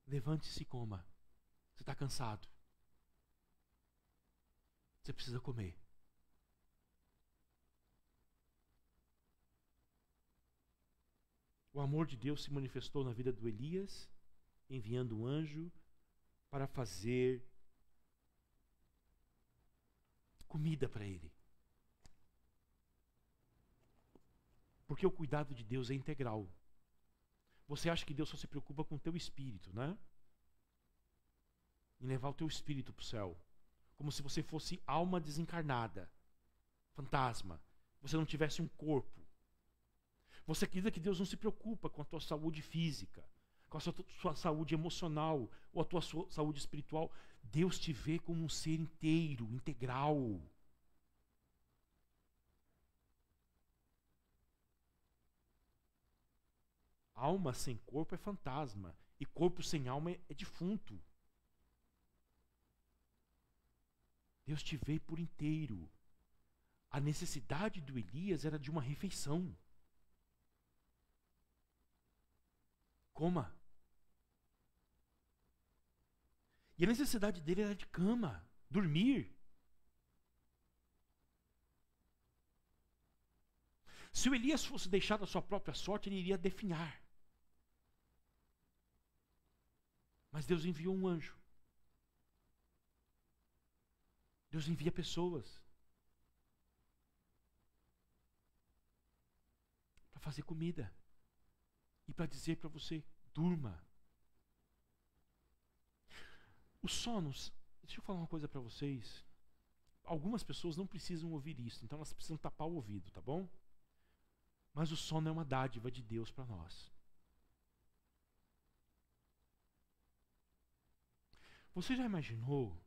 Levante-se e coma. Você está cansado. Você precisa comer. O amor de Deus se manifestou na vida do Elias, enviando um anjo para fazer comida para ele. Porque o cuidado de Deus é integral. Você acha que Deus só se preocupa com o teu espírito, né? Em levar o teu espírito para o céu. Como se você fosse alma desencarnada, fantasma. Você não tivesse um corpo. Você acredita que Deus não se preocupa com a tua saúde física, com a sua saúde emocional ou a tua saúde espiritual. Deus te vê como um ser inteiro, integral. Alma sem corpo é fantasma. E corpo sem alma é defunto. Deus te vê por inteiro. A necessidade do Elias era de uma refeição. Coma. E a necessidade dele era de cama, dormir. Se o Elias fosse deixado à sua própria sorte, ele iria definhar. Mas Deus enviou um anjo. Deus envia pessoas para fazer comida e para dizer para você: durma. Os sonos, deixa eu falar uma coisa para vocês. Algumas pessoas não precisam ouvir isso, então elas precisam tapar o ouvido, tá bom? Mas o sono é uma dádiva de Deus para nós. Você já imaginou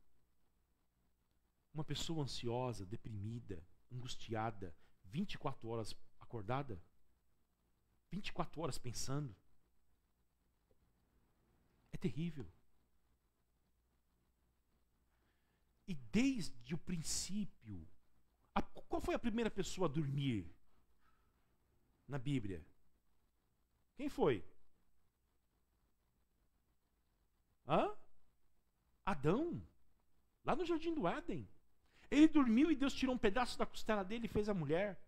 uma pessoa ansiosa, deprimida, angustiada, 24 horas acordada? 24 horas pensando? É terrível. E desde o princípio, qual foi a primeira pessoa a dormir na Bíblia? Quem foi? Adão, lá no Jardim do Éden. Ele dormiu e Deus tirou um pedaço da costela dele e fez a mulher.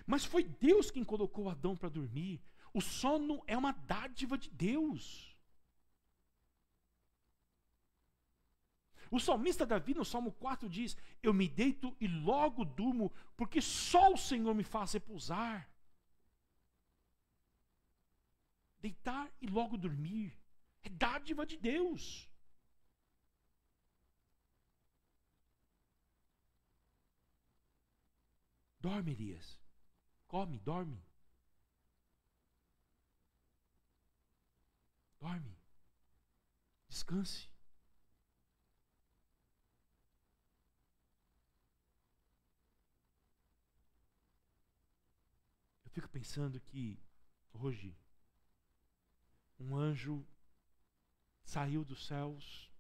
Mas foi Deus quem colocou Adão para dormir. O sono é uma dádiva de Deus. O salmista Davi, no Salmo 4, diz: eu me deito e logo durmo, porque só o Senhor me faz repousar. Deitar e logo dormir é dádiva de Deus. Dorme, Elias. Come, dorme. Dorme. Descanse. Eu fico pensando que hoje um anjo saiu dos céus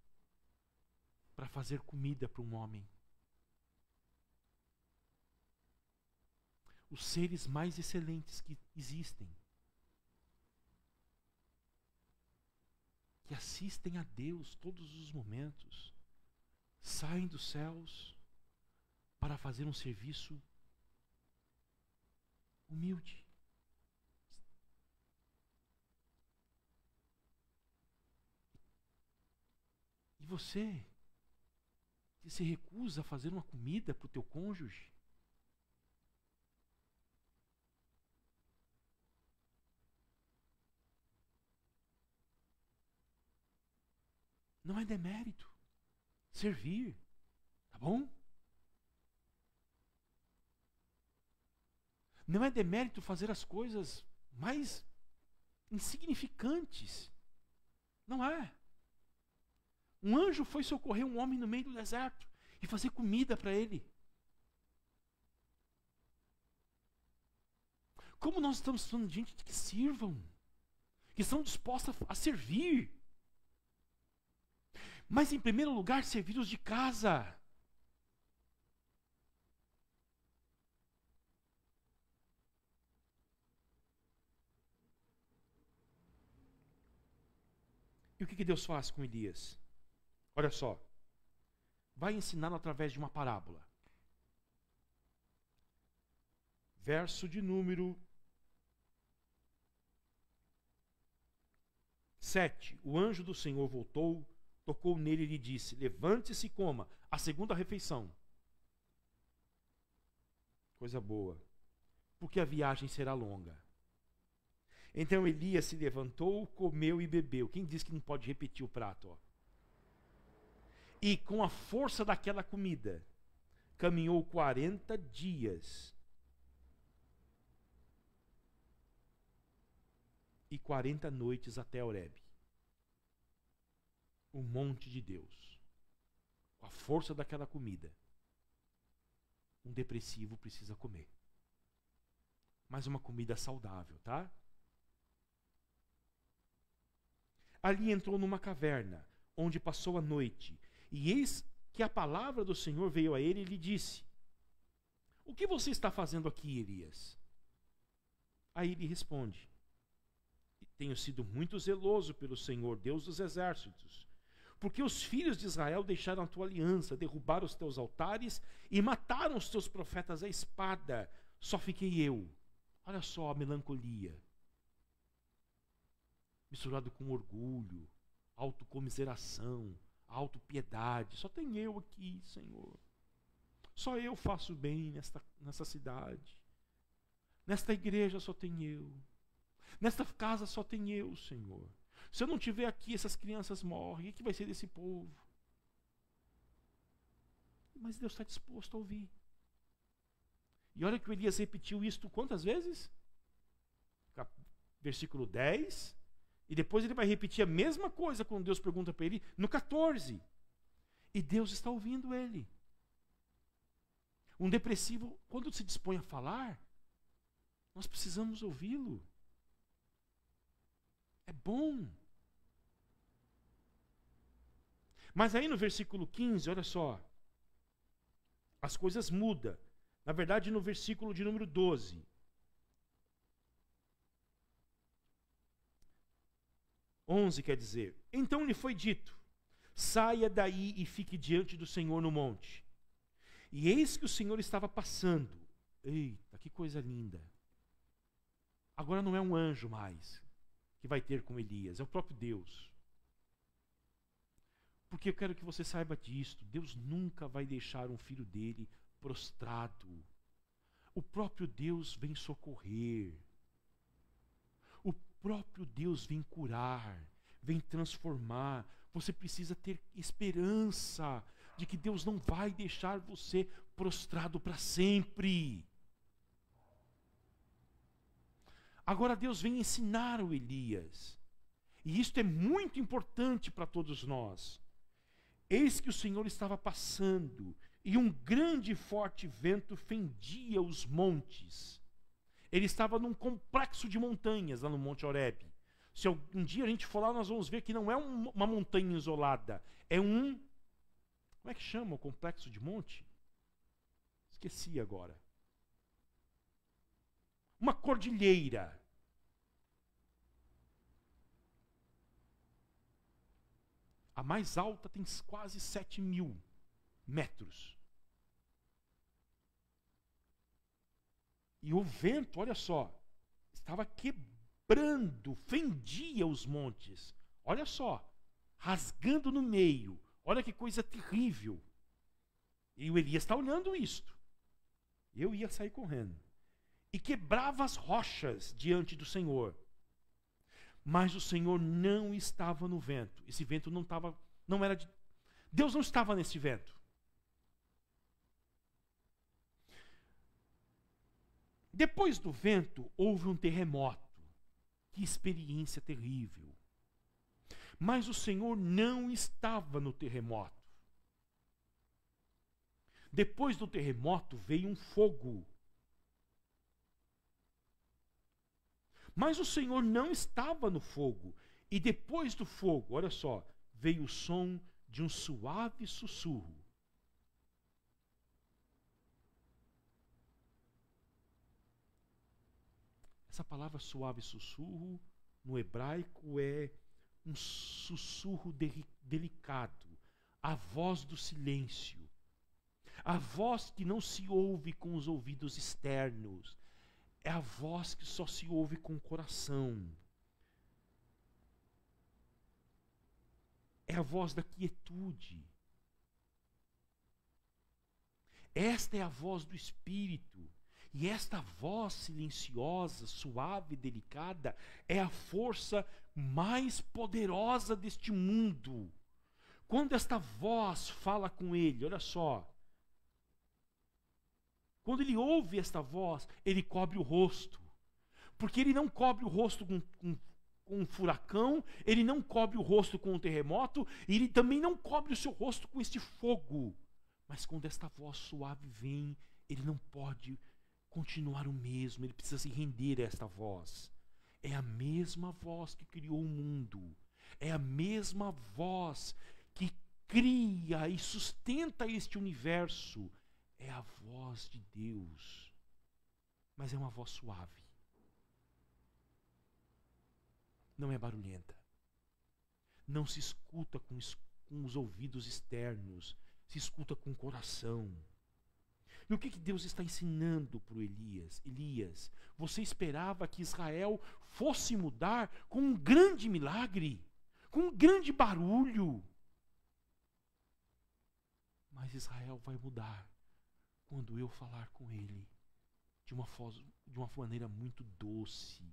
para fazer comida para um homem. Os seres mais excelentes que existem, que assistem a Deus todos os momentos, saem dos céus para fazer um serviço humilde. E você, que se recusa a fazer uma comida para o teu cônjuge, não é demérito servir, tá bom? Não é demérito fazer as coisas mais insignificantes. Não é. Um anjo foi socorrer um homem no meio do deserto e fazer comida para ele. Como nós estamos falando de gente que sirvam, que estão dispostas a servir. Mas em primeiro lugar, servir os de casa. E o que Deus faz com Elias? Olha só. Vai ensiná-lo através de uma parábola. Verso de número 7. O anjo do Senhor voltou, tocou nele e lhe disse: levante-se e coma a segunda refeição. Coisa boa, porque a viagem será longa. Então Elias se levantou, comeu e bebeu. Quem diz que não pode repetir o prato? Ó. E com a força daquela comida, caminhou 40 dias e 40 noites até Horebe, o monte de Deus. Com a força daquela comida, um depressivo precisa comer. Mas uma comida saudável, tá? Ali entrou numa caverna, onde passou a noite. E eis que a palavra do Senhor veio a ele e lhe disse: o que você está fazendo aqui, Elias? Aí ele responde: tenho sido muito zeloso pelo Senhor, Deus dos exércitos, porque os filhos de Israel deixaram a tua aliança, derrubaram os teus altares e mataram os teus profetas à espada. Só fiquei eu. Olha só a melancolia, misturado com orgulho, autocomiseração, autopiedade. Só tem eu aqui, Senhor. Só eu faço bem nessa cidade. Nesta igreja só tem eu. Nesta casa só tem eu, Senhor. Se eu não estiver aqui, essas crianças morrem. O que vai ser desse povo? Mas Deus está disposto a ouvir. E olha que o Elias repetiu isto quantas vezes? Versículo 10. E depois ele vai repetir a mesma coisa quando Deus pergunta para ele no 14. E Deus está ouvindo ele. Um depressivo, quando se dispõe a falar, nós precisamos ouvi-lo. É bom. Mas aí no versículo 15, olha só. As coisas mudam. Na verdade, no versículo de número 12. 11 quer dizer: então lhe foi dito: saia daí e fique diante do Senhor no monte. E eis que o Senhor estava passando. Eita, que coisa linda. Agora não é um anjo mais que vai ter com Elias, é o próprio Deus. Porque eu quero que você saiba disto. Deus nunca vai deixar um filho dele prostrado. O próprio Deus vem socorrer. O próprio Deus vem curar, vem transformar. Você precisa ter esperança de que Deus não vai deixar você prostrado para sempre. Agora Deus vem ensinar o Elias. E isto é muito importante para todos nós. Eis que o Senhor estava passando, e um grande e forte vento fendia os montes. Ele estava num complexo de montanhas, lá no Monte Horebe. Se um dia a gente for lá, nós vamos ver que não é uma montanha isolada. É um... Como é que chama o complexo de monte? Esqueci agora. Uma cordilheira. A mais alta tem quase 7.000 metros. E o vento, olha só, estava quebrando, fendia os montes. Olha só, rasgando no meio. Olha que coisa terrível. E o Elias está olhando isto. Eu ia sair correndo. E quebrava as rochas diante do Senhor. Mas o Senhor não estava no vento. Esse vento não era de... Deus não estava nesse vento. Depois do vento, houve um terremoto. Que experiência terrível. Mas o Senhor não estava no terremoto. Depois do terremoto veio um fogo. Mas o Senhor não estava no fogo. E depois do fogo, olha só, veio o som de um suave sussurro. Essa palavra suave sussurro, no hebraico, é um sussurro delicado. A voz do silêncio. A voz que não se ouve com os ouvidos externos. É a voz que só se ouve com o coração. É a voz da quietude. Esta é a voz do Espírito. E esta voz silenciosa, suave e delicada é a força mais poderosa deste mundo. Quando esta voz fala com ele, olha só. Quando ele ouve esta voz, ele cobre o rosto. Porque ele não cobre o rosto com um furacão, ele não cobre o rosto com um terremoto, e ele também não cobre o seu rosto com este fogo. Mas quando esta voz suave vem, ele não pode continuar o mesmo, ele precisa se render a esta voz. É a mesma voz que criou o mundo. É a mesma voz que cria e sustenta este universo. É a voz de Deus, mas é uma voz suave. Não é barulhenta. Não se escuta com os ouvidos externos, se escuta com o coração. E o que Deus está ensinando para o Elias? Elias, você esperava que Israel fosse mudar com um grande milagre, com um grande barulho. Mas Israel vai mudar quando eu falar com ele de uma maneira muito doce.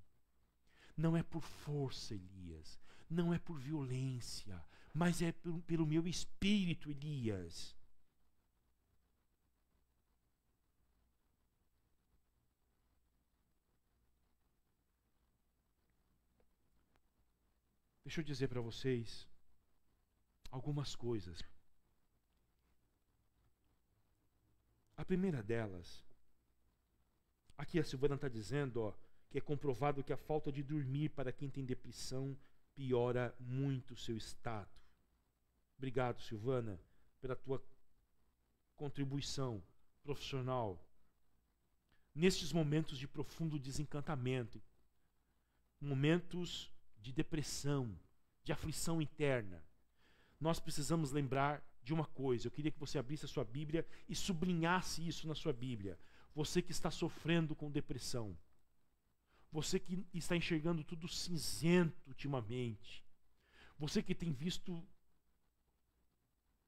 Não é por força, Elias. Não é por violência. Mas é pelo meu espírito, Elias. Deixa eu dizer para vocês algumas coisas. A primeira delas, aqui a Silvana está dizendo, que é comprovado que a falta de dormir para quem tem depressão piora muito o seu estado. Obrigado, Silvana, pela tua contribuição profissional. Nestes momentos de profundo desencantamento, momentos de depressão, de aflição interna, nós precisamos lembrar de uma coisa. Eu queria que você abrisse a sua Bíblia e sublinhasse isso na sua Bíblia. Você que está sofrendo com depressão, você que está enxergando tudo cinzento ultimamente, você que tem visto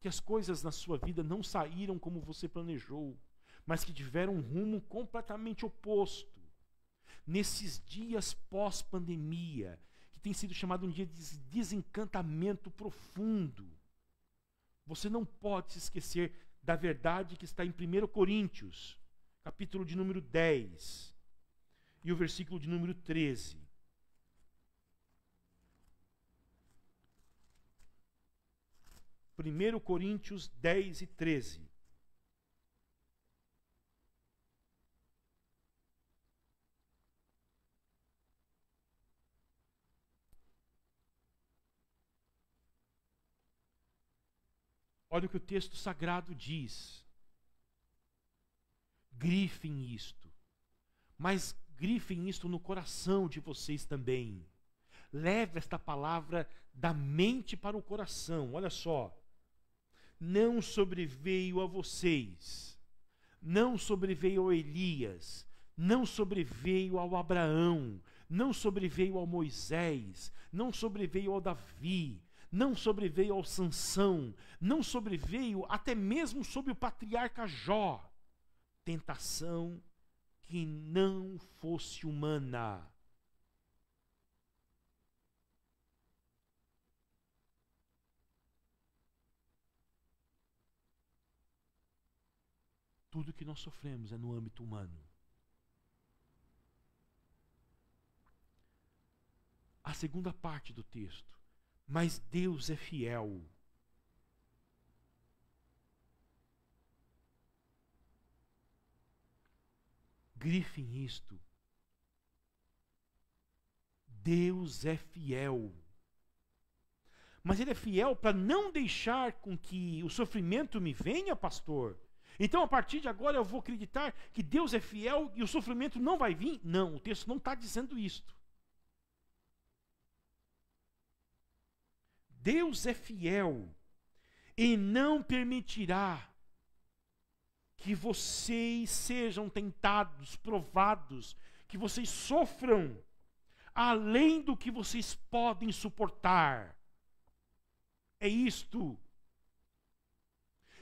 que as coisas na sua vida não saíram como você planejou, mas que tiveram um rumo completamente oposto. Nesses dias pós-pandemia, que tem sido chamado um dia de desencantamento profundo, você não pode se esquecer da verdade que está em 1 Coríntios, capítulo de número 10, e o versículo de número 13. 1 Coríntios 10 e 13. Olha o que o texto sagrado diz. Grifem isto. Mas grifem isto no coração de vocês também. Leve esta palavra da mente para o coração. Olha só. Não sobreveio a vocês, não sobreveio a Elias, não sobreveio ao Abraão, não sobreveio ao Moisés, não sobreveio ao Davi, não sobreveio ao Sansão, não sobreveio até mesmo sobre o patriarca Jó, tentação que não fosse humana. Tudo que nós sofremos é no âmbito humano. A segunda parte do texto. Mas Deus é fiel. Grifem isto. Deus é fiel. Mas Ele é fiel para não deixar com que o sofrimento me venha, pastor. Então, a partir de agora, eu vou acreditar que Deus é fiel e o sofrimento não vai vir? Não, o texto não está dizendo isto. Deus é fiel e não permitirá que vocês sejam tentados, provados, que vocês sofram além do que vocês podem suportar. É isto.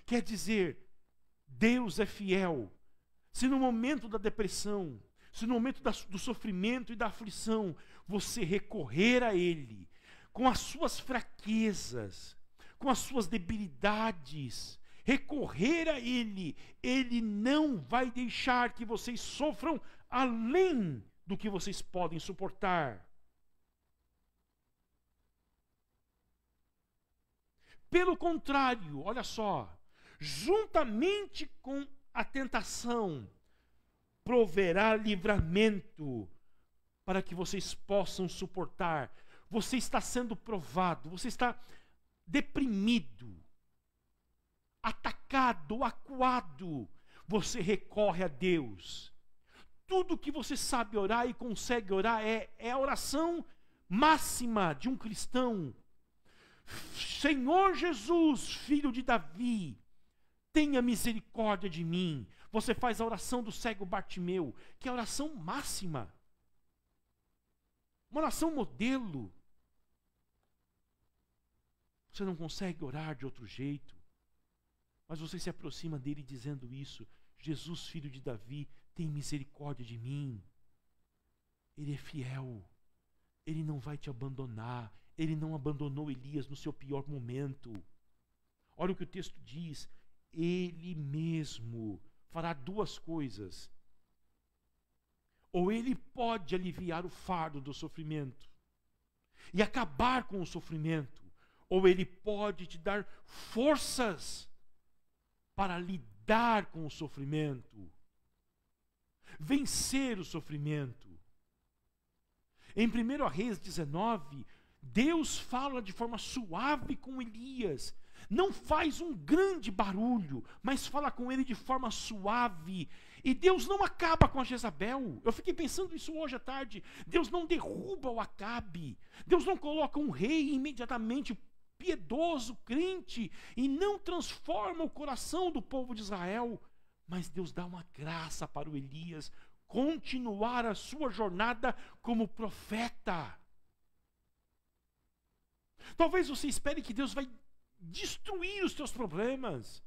Quer dizer, Deus é fiel. Se no momento da depressão, se no momento do sofrimento e da aflição, você recorrer a Ele, com as suas fraquezas, com as suas debilidades, recorrer a Ele, Ele não vai deixar que vocês sofram além do que vocês podem suportar. Pelo contrário, olha só, juntamente com a tentação, proverá livramento para que vocês possam suportar. Você está sendo provado, você está deprimido, atacado, acuado. Você recorre a Deus. Tudo que você sabe orar e consegue orar é a oração máxima de um cristão. Senhor Jesus, filho de Davi, tenha misericórdia de mim. Você faz a oração do cego Bartimeu, que é a oração máxima. Uma oração modelo. Você não consegue orar de outro jeito, mas você se aproxima dele dizendo isso. Jesus, filho de Davi, tem misericórdia de mim. Ele é fiel. Ele não vai te abandonar. Ele não abandonou Elias no seu pior momento. Olha o que o texto diz. Ele mesmo fará duas coisas. Ou ele pode aliviar o fardo do sofrimento e acabar com o sofrimento, ou ele pode te dar forças para lidar com o sofrimento, vencer o sofrimento. Em 1 Reis 19, Deus fala de forma suave com Elias. Não faz um grande barulho, mas fala com ele de forma suave. E Deus não acaba com a Jezabel. Eu fiquei pensando isso hoje à tarde. Deus não derruba o Acabe. Deus não coloca um rei imediatamente piedoso, crente, e não transforma o coração do povo de Israel. Mas Deus dá uma graça para o Elias continuar a sua jornada como profeta. Talvez você espere que Deus vai destruir os teus problemas.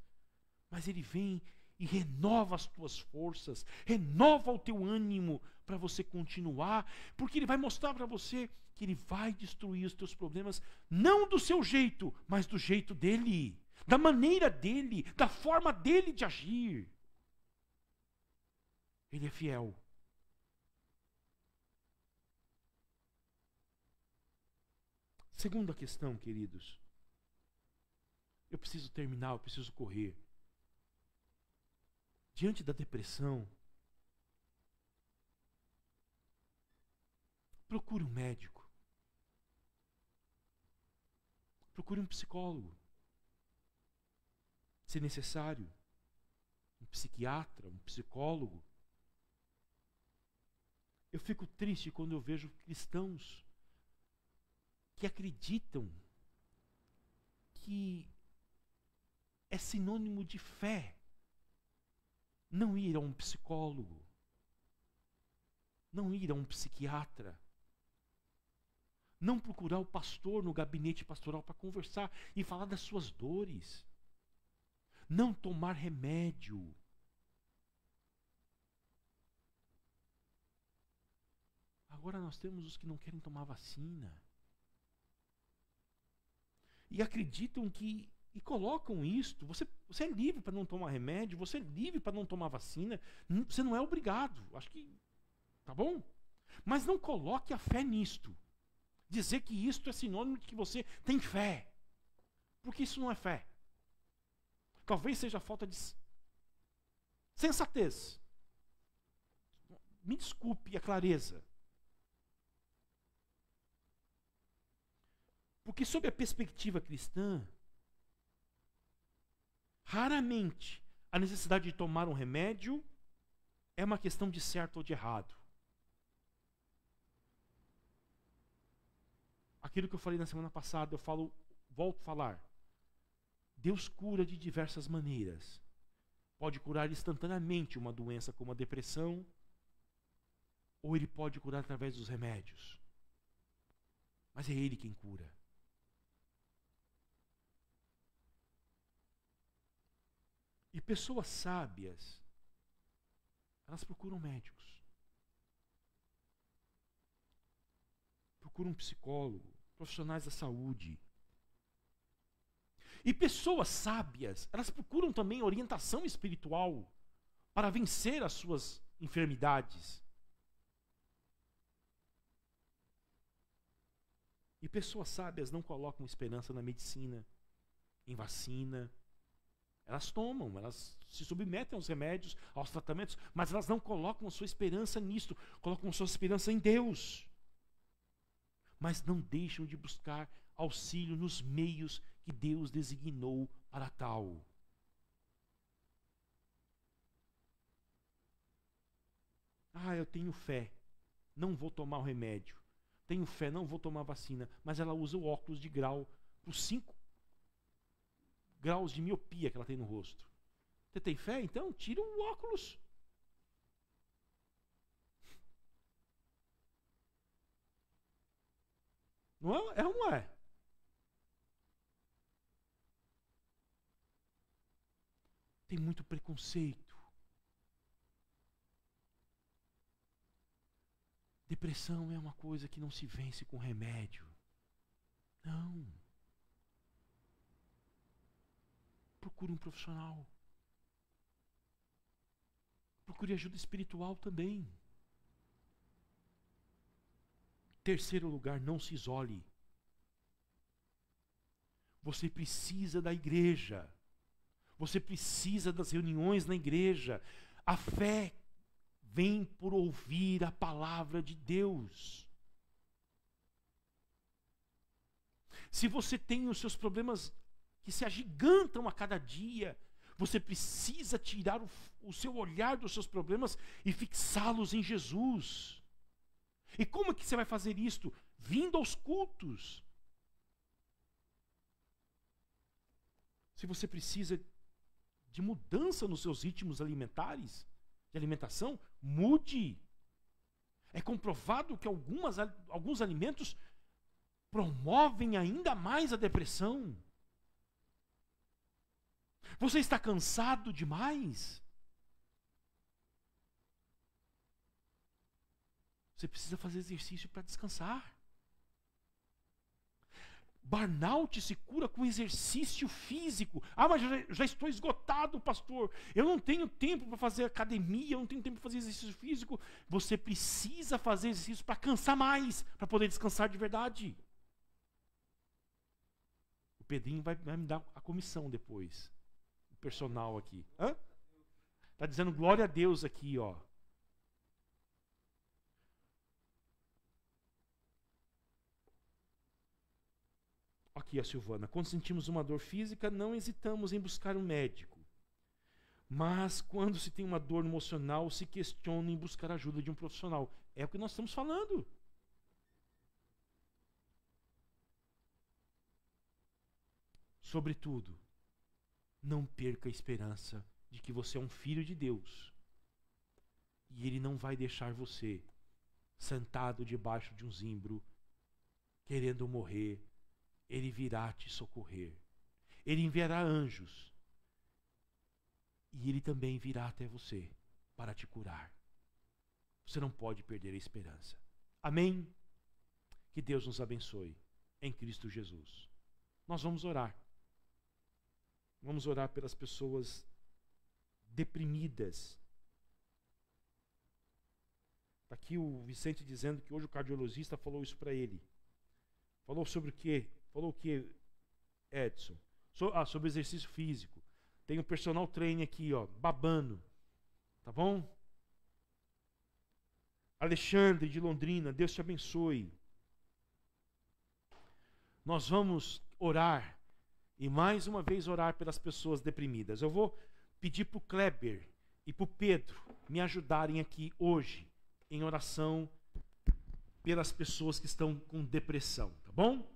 Mas Ele vem e renova as tuas forças, renova o teu ânimo para você continuar, porque Ele vai mostrar para você que Ele vai destruir os teus problemas, não do seu jeito, mas do jeito dEle, da maneira dEle, da forma dEle de agir. Ele é fiel. Segunda questão, queridos. Eu preciso terminar, eu preciso correr. Diante da depressão, procure um médico. Procure um psicólogo. Se necessário, um psiquiatra, um psicólogo. Eu fico triste quando eu vejo cristãos que acreditam que é sinônimo de fé não ir a um psicólogo, não ir a um psiquiatra, não procurar o pastor no gabinete pastoral para conversar e falar das suas dores, não tomar remédio. Agora nós temos os que não querem tomar vacina. E acreditam que, e colocam isto, você é livre para não tomar remédio, você é livre para não tomar vacina, você não é obrigado, acho que, tá bom? Mas não coloque a fé nisto. Dizer que isto é sinônimo de que você tem fé, porque isso não é fé. Talvez seja falta de sensatez. Me desculpe a clareza. Porque sob a perspectiva cristã, raramente a necessidade de tomar um remédio é uma questão de certo ou de errado. Aquilo que eu falei na semana passada, volto a falar. Deus cura de diversas maneiras. Pode curar instantaneamente uma doença como a depressão, ou Ele pode curar através dos remédios. Mas é Ele quem cura. E pessoas sábias, elas procuram médicos. Procuram um psicólogo, profissionais da saúde. E pessoas sábias, elas procuram também orientação espiritual para vencer as suas enfermidades. E pessoas sábias não colocam esperança na medicina, em vacina. Elas tomam, elas se submetem aos remédios, aos tratamentos, mas elas não colocam a sua esperança nisto, colocam a sua esperança em Deus. Mas não deixam de buscar auxílio nos meios que Deus designou para tal. Eu tenho fé, não vou tomar o remédio. Tenho fé, não vou tomar vacina. Mas ela usa o óculos de grau por 5 graus de miopia que ela tem no rosto. Você tem fé? Então tira o óculos. Não é? É ou não é? Tem muito preconceito. Depressão é uma coisa que não se vence com remédio. Não. Procure um profissional. Procure ajuda espiritual também. Terceiro lugar, não se isole. Você precisa da igreja. Você precisa das reuniões na igreja. A fé vem por ouvir a palavra de Deus. Se você tem os seus problemas que se agigantam a cada dia, você precisa tirar o seu olhar dos seus problemas e fixá-los em Jesus. E como é que você vai fazer isto? Vindo aos cultos. Se você precisa de mudança nos seus ritmos alimentares, de alimentação, mude. É comprovado que alguns alimentos promovem ainda mais a depressão. Você está cansado demais? Você precisa fazer exercício para descansar. Burnout se cura com exercício físico. Ah, mas já estou esgotado, pastor. Eu não tenho tempo para fazer academia, eu não tenho tempo para fazer exercício físico. Você precisa fazer exercício para cansar mais, para poder descansar de verdade. O Pedrinho vai me dar a comissão depois. O personal aqui. Está dizendo glória a Deus aqui, ó. Aqui a Silvana. Quando sentimos uma dor física, não hesitamos em buscar um médico. Mas quando se tem uma dor emocional, se questiona em buscar a ajuda de um profissional. É o que nós estamos falando. Sobretudo, não perca a esperança de que você é um filho de Deus. E Ele não vai deixar você sentado debaixo de um zimbro, querendo morrer. Ele virá te socorrer. Ele enviará anjos. E Ele também virá até você para te curar. Você não pode perder a esperança. Amém? Que Deus nos abençoe em Cristo Jesus. Nós vamos orar. Vamos orar pelas pessoas deprimidas. Está aqui o Vicente dizendo que hoje o cardiologista falou isso para ele. Falou sobre o quê? Falou o que, Edson? Sobre exercício físico. Tem um personal trainer aqui, ó, babando. Tá bom? Alexandre de Londrina, Deus te abençoe. Nós vamos orar e mais uma vez orar pelas pessoas deprimidas. Eu vou pedir para o Kleber e para o Pedro me ajudarem aqui hoje em oração pelas pessoas que estão com depressão, tá bom?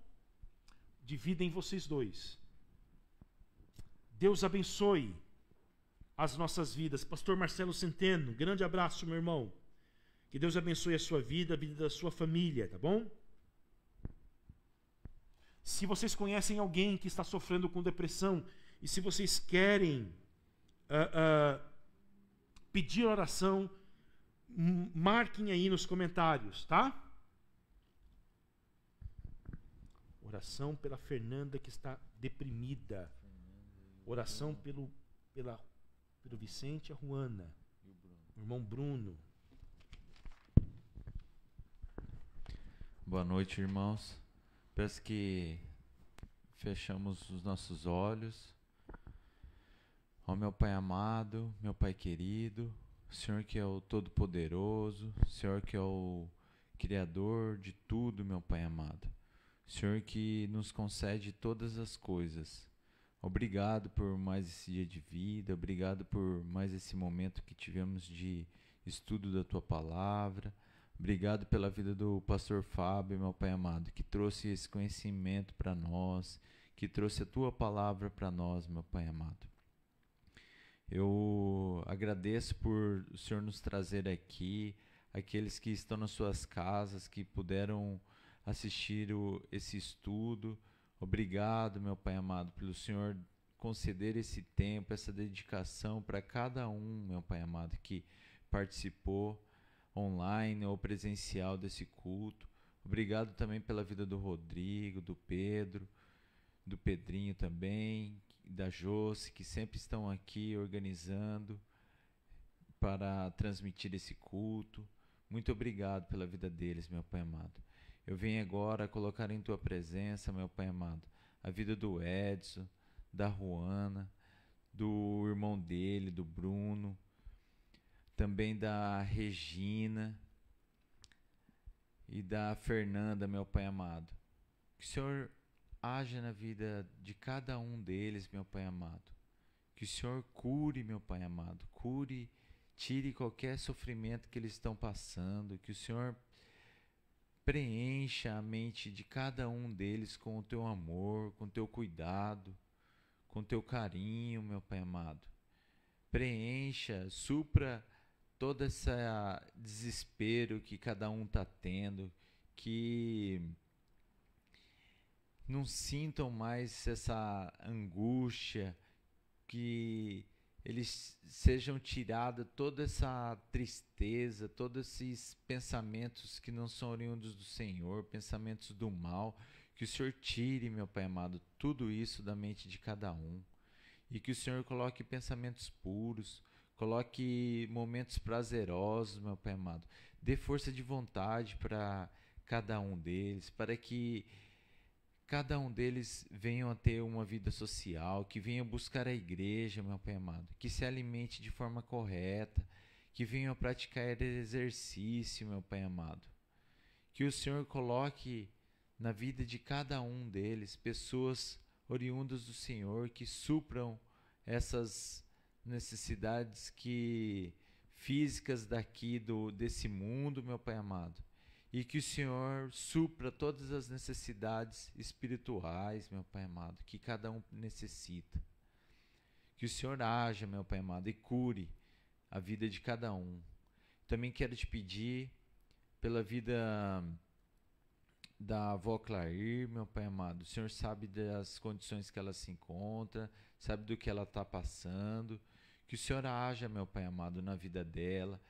Dividem vocês dois. Deus abençoe as nossas vidas. Pastor Marcelo Centeno, grande abraço, meu irmão. Que Deus abençoe a sua vida, a vida da sua família, tá bom? Se vocês conhecem alguém que está sofrendo com depressão e se vocês querem pedir oração, marquem aí nos comentários, tá? Oração pela Fernanda que está deprimida. Oração pelo Vicente e a Juana. O irmão Bruno. Boa noite, irmãos. Peço que fechamos os nossos olhos. Ó meu Pai amado, meu Pai querido, Senhor que é o Todo-Poderoso, Senhor que é o Criador de tudo, meu Pai amado. Senhor que nos concede todas as coisas. Obrigado por mais esse dia de vida, obrigado por mais esse momento que tivemos de estudo da Tua Palavra. Obrigado pela vida do pastor Fábio, meu Pai amado, que trouxe esse conhecimento para nós, que trouxe a Tua Palavra para nós, meu Pai amado. Eu agradeço por o Senhor nos trazer aqui, aqueles que estão nas suas casas, que puderam assistir esse estudo. Obrigado, meu Pai amado, pelo Senhor conceder esse tempo, essa dedicação para cada um, meu Pai amado, que participou online ou presencial desse culto. Obrigado também pela vida do Rodrigo, do Pedro, do Pedrinho também, da Josi, que sempre estão aqui organizando para transmitir esse culto. Muito obrigado pela vida deles, meu Pai amado. Eu venho agora colocar em Tua presença, meu Pai amado, a vida do Edson, da Juana, do irmão dele, do Bruno, também da Regina e da Fernanda, meu Pai amado. Que o Senhor haja na vida de cada um deles, meu Pai amado. Que o Senhor cure, meu Pai amado, cure, tire qualquer sofrimento que eles estão passando, que o Senhor preencha a mente de cada um deles com o Teu amor, com o Teu cuidado, com o Teu carinho, meu Pai amado. Preencha, supra todo esse desespero que cada um está tendo, que não sintam mais essa angústia, que eles sejam tirados toda essa tristeza, todos esses pensamentos que não são oriundos do Senhor, pensamentos do mal, que o Senhor tire, meu Pai amado, tudo isso da mente de cada um, e que o Senhor coloque pensamentos puros, coloque momentos prazerosos, meu Pai amado, dê força de vontade para cada um deles, para que cada um deles venham a ter uma vida social, que venham buscar a igreja, meu Pai amado, que se alimente de forma correta, que venham a praticar exercício, meu Pai amado. Que o Senhor coloque na vida de cada um deles pessoas oriundas do Senhor, que supram essas necessidades físicas daqui desse mundo, meu Pai amado. E que o Senhor supra todas as necessidades espirituais, meu Pai amado, que cada um necessita. Que o Senhor haja, meu Pai amado, e cure a vida de cada um. Também quero te pedir pela vida da avó Clair, meu Pai amado. O Senhor sabe das condições que ela se encontra, sabe do que ela está passando. Que o Senhor haja, meu Pai amado, na vida dela,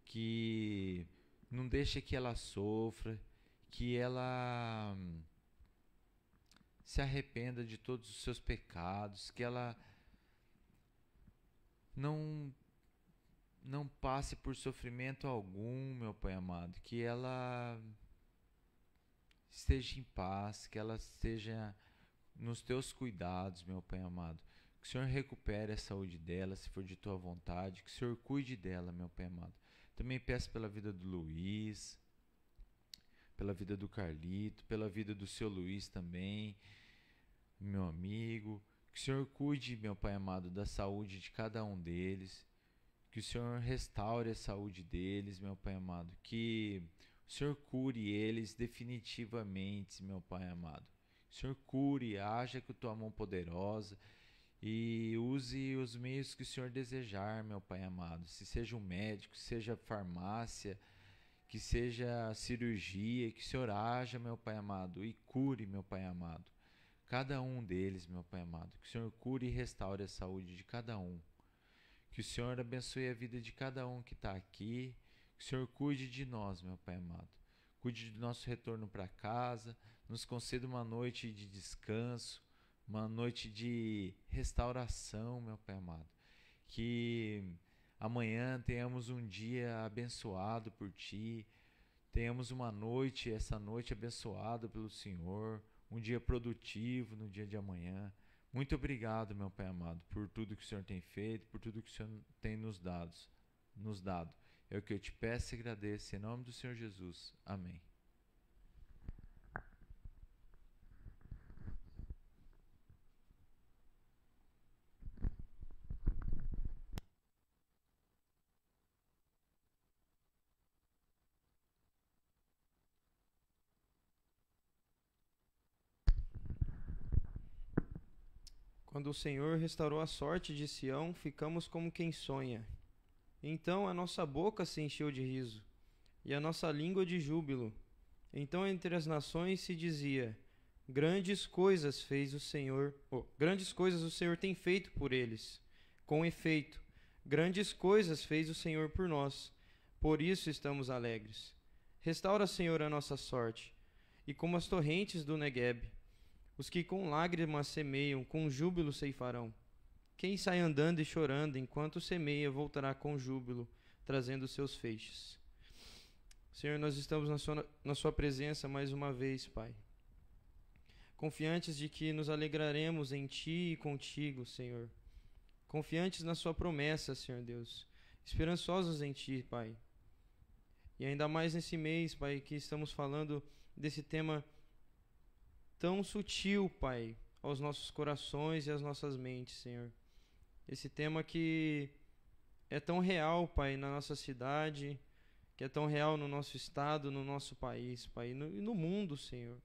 que não deixe que ela sofra, que ela se arrependa de todos os seus pecados, que ela não passe por sofrimento algum, meu Pai amado, que ela esteja em paz, que ela esteja nos teus cuidados, meu Pai amado. Que o Senhor recupere a saúde dela, se for de tua vontade, que o Senhor cuide dela, meu Pai amado. Também peço pela vida do Luiz, pela vida do Carlito, pela vida do seu Luiz também, meu amigo. Que o Senhor cuide, meu Pai amado, da saúde de cada um deles. Que o Senhor restaure a saúde deles, meu Pai amado. Que o Senhor cure eles definitivamente, meu Pai amado. Que o Senhor cure, haja com tua mão poderosa e use os meios que o Senhor desejar, meu Pai amado. Se seja um médico, seja farmácia, que seja cirurgia, que o Senhor haja, meu Pai amado, e cure, meu Pai amado, cada um deles, meu Pai amado. Que o Senhor cure e restaure a saúde de cada um. Que o Senhor abençoe a vida de cada um que está aqui. Que o Senhor cuide de nós, meu Pai amado. Cuide do nosso retorno para casa. Nos conceda uma noite de descanso, uma noite de restauração, meu Pai amado. Que amanhã tenhamos um dia abençoado por Ti. Tenhamos essa noite abençoada pelo Senhor. Um dia produtivo no dia de amanhã. Muito obrigado, meu Pai amado, por tudo que o Senhor tem feito, por tudo que o Senhor tem nos dado. É o que eu te peço e agradeço, em nome do Senhor Jesus. Amém. Quando o Senhor restaurou a sorte de Sião, ficamos como quem sonha. Então a nossa boca se encheu de riso, e a nossa língua de júbilo. Então entre as nações se dizia: grandes coisas grandes coisas o Senhor tem feito por eles. Com efeito, grandes coisas fez o Senhor por nós, por isso estamos alegres. Restaura, Senhor, a nossa sorte, e como as torrentes do Neguebe, os que com lágrimas semeiam, com júbilo ceifarão. Quem sai andando e chorando, enquanto semeia, voltará com júbilo, trazendo seus feixes. Senhor, nós estamos na sua presença mais uma vez, Pai. Confiantes de que nos alegraremos em Ti e contigo, Senhor. Confiantes na sua promessa, Senhor Deus. Esperançosos em Ti, Pai. E ainda mais nesse mês, Pai, que estamos falando desse tema tão sutil, Pai, aos nossos corações e às nossas mentes, Senhor. Esse tema que é tão real, Pai, na nossa cidade, que é tão real no nosso estado, no nosso país, Pai, e no mundo, Senhor.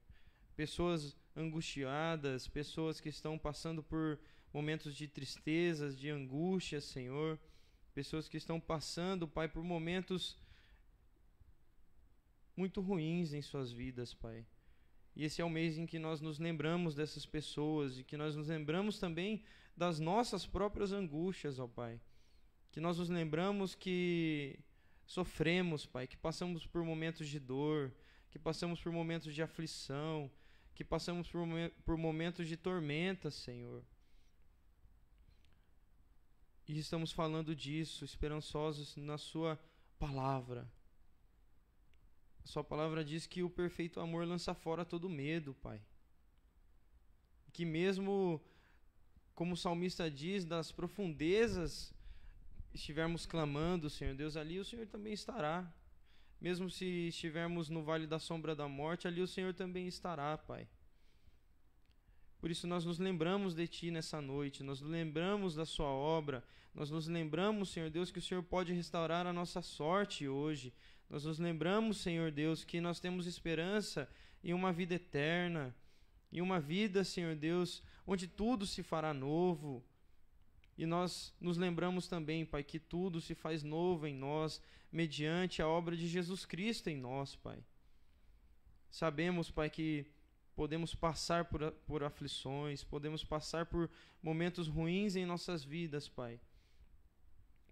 Pessoas angustiadas, pessoas que estão passando por momentos de tristezas, de angústia, Senhor. Pessoas que estão passando, Pai, por momentos muito ruins em suas vidas, Pai. E esse é o mês em que nós nos lembramos dessas pessoas e que nós nos lembramos também das nossas próprias angústias, ó Pai. Que nós nos lembramos que sofremos, Pai, que passamos por momentos de dor, que passamos por momentos de aflição, que passamos por momentos de tormenta, Senhor. E estamos falando disso, esperançosos na Sua palavra. A Sua palavra diz que o perfeito amor lança fora todo medo, Pai. Que mesmo, como o salmista diz, das profundezas estivermos clamando, Senhor Deus, ali o Senhor também estará. Mesmo se estivermos no vale da sombra da morte, ali o Senhor também estará, Pai. Por isso nós nos lembramos de Ti nessa noite, nós nos lembramos da Sua obra, nós nos lembramos, Senhor Deus, que o Senhor pode restaurar a nossa sorte hoje. Nós nos lembramos, Senhor Deus, que nós temos esperança em uma vida eterna, em uma vida, Senhor Deus, onde tudo se fará novo. E nós nos lembramos também, Pai, que tudo se faz novo em nós, mediante a obra de Jesus Cristo em nós, Pai. Sabemos, Pai, que podemos passar por aflições, podemos passar por momentos ruins em nossas vidas, Pai.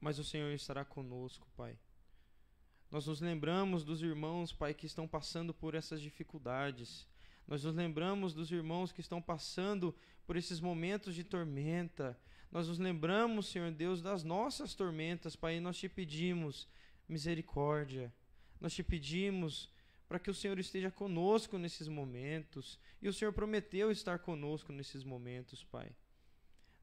Mas o Senhor estará conosco, Pai. Nós nos lembramos dos irmãos, Pai, que estão passando por essas dificuldades. Nós nos lembramos dos irmãos que estão passando por esses momentos de tormenta. Nós nos lembramos, Senhor Deus, das nossas tormentas, Pai, e nós Te pedimos misericórdia. Nós Te pedimos para que o Senhor esteja conosco nesses momentos. E o Senhor prometeu estar conosco nesses momentos, Pai.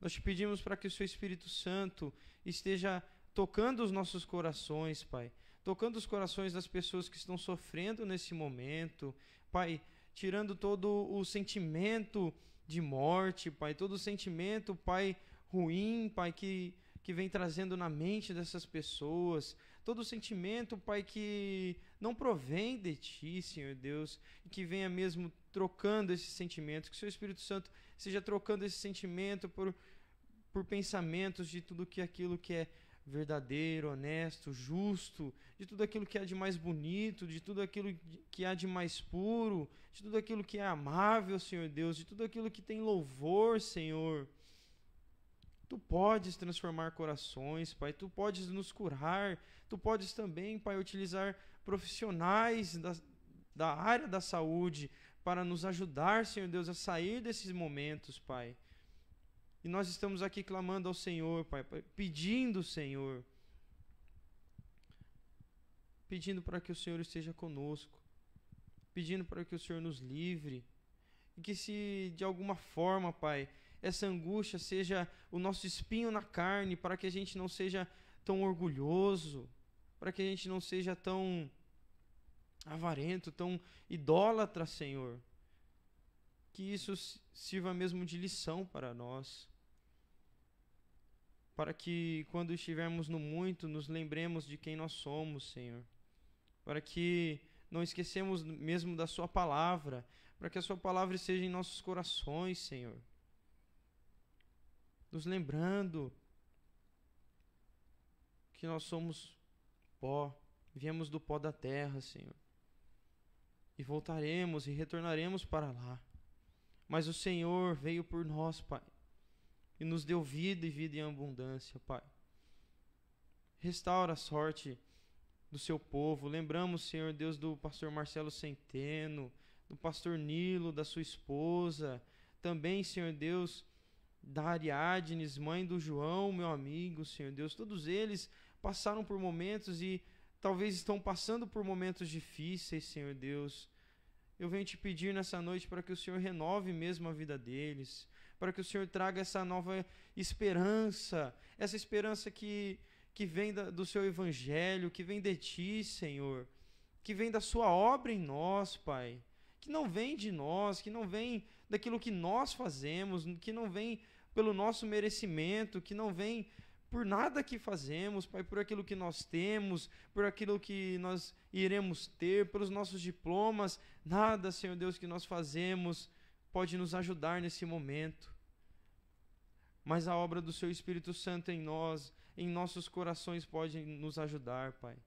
Nós Te pedimos para que o Seu Espírito Santo esteja tocando os nossos corações, Pai. Tocando os corações das pessoas que estão sofrendo nesse momento. Pai, tirando todo o sentimento de morte, Pai. Todo o sentimento, Pai, ruim, Pai, que vem trazendo na mente dessas pessoas, todo o sentimento, Pai, que não provém de Ti, Senhor Deus, e que venha mesmo trocando esses sentimentos, que o Seu Espírito Santo seja trocando esse sentimento por pensamentos de tudo aquilo que é verdadeiro, honesto, justo, de tudo aquilo que há de mais bonito, de tudo aquilo que há de mais puro, de tudo aquilo que é amável, Senhor Deus, de tudo aquilo que tem louvor, Senhor. Tu podes transformar corações, Pai, Tu podes nos curar, Tu podes também, Pai, utilizar profissionais da área da saúde para nos ajudar, Senhor Deus, a sair desses momentos, Pai. E nós estamos aqui clamando ao Senhor, Pai, pedindo, Senhor, pedindo para que o Senhor esteja conosco, pedindo para que o Senhor nos livre, e que se de alguma forma, Pai, essa angústia seja o nosso espinho na carne, para que a gente não seja tão orgulhoso, para que a gente não seja tão avarento, tão idólatra, Senhor. Que isso sirva mesmo de lição para nós. Para que quando estivermos no muito, nos lembremos de quem nós somos, Senhor. Para que não esquecemos mesmo da Sua palavra, para que a Sua palavra esteja em nossos corações, Senhor. Nos lembrando que nós somos pó, viemos do pó da terra, Senhor. E voltaremos e retornaremos para lá. Mas o Senhor veio por nós, Pai, e nos deu vida e vida em abundância, Pai. Restaura a sorte do Seu povo. Lembramos, Senhor Deus, do pastor Marcelo Centeno, do pastor Nilo, da sua esposa. Também, Senhor Deus, da Ariadnes, mãe do João, meu amigo, Senhor Deus. Todos eles passaram por momentos e talvez estão passando por momentos difíceis, Senhor Deus. Eu venho Te pedir nessa noite para que o Senhor renove mesmo a vida deles, para que o Senhor traga essa nova esperança, essa esperança que vem do Seu Evangelho, que vem de Ti, Senhor, que vem da Sua obra em nós, Pai, que não vem de nós, que não vem daquilo que nós fazemos, que não vem pelo nosso merecimento, que não vem por nada que fazemos, Pai, por aquilo que nós temos, por aquilo que nós iremos ter, pelos nossos diplomas. Nada, Senhor Deus, que nós fazemos pode nos ajudar nesse momento. Mas a obra do Seu Espírito Santo em nós, em nossos corações, pode nos ajudar, Pai.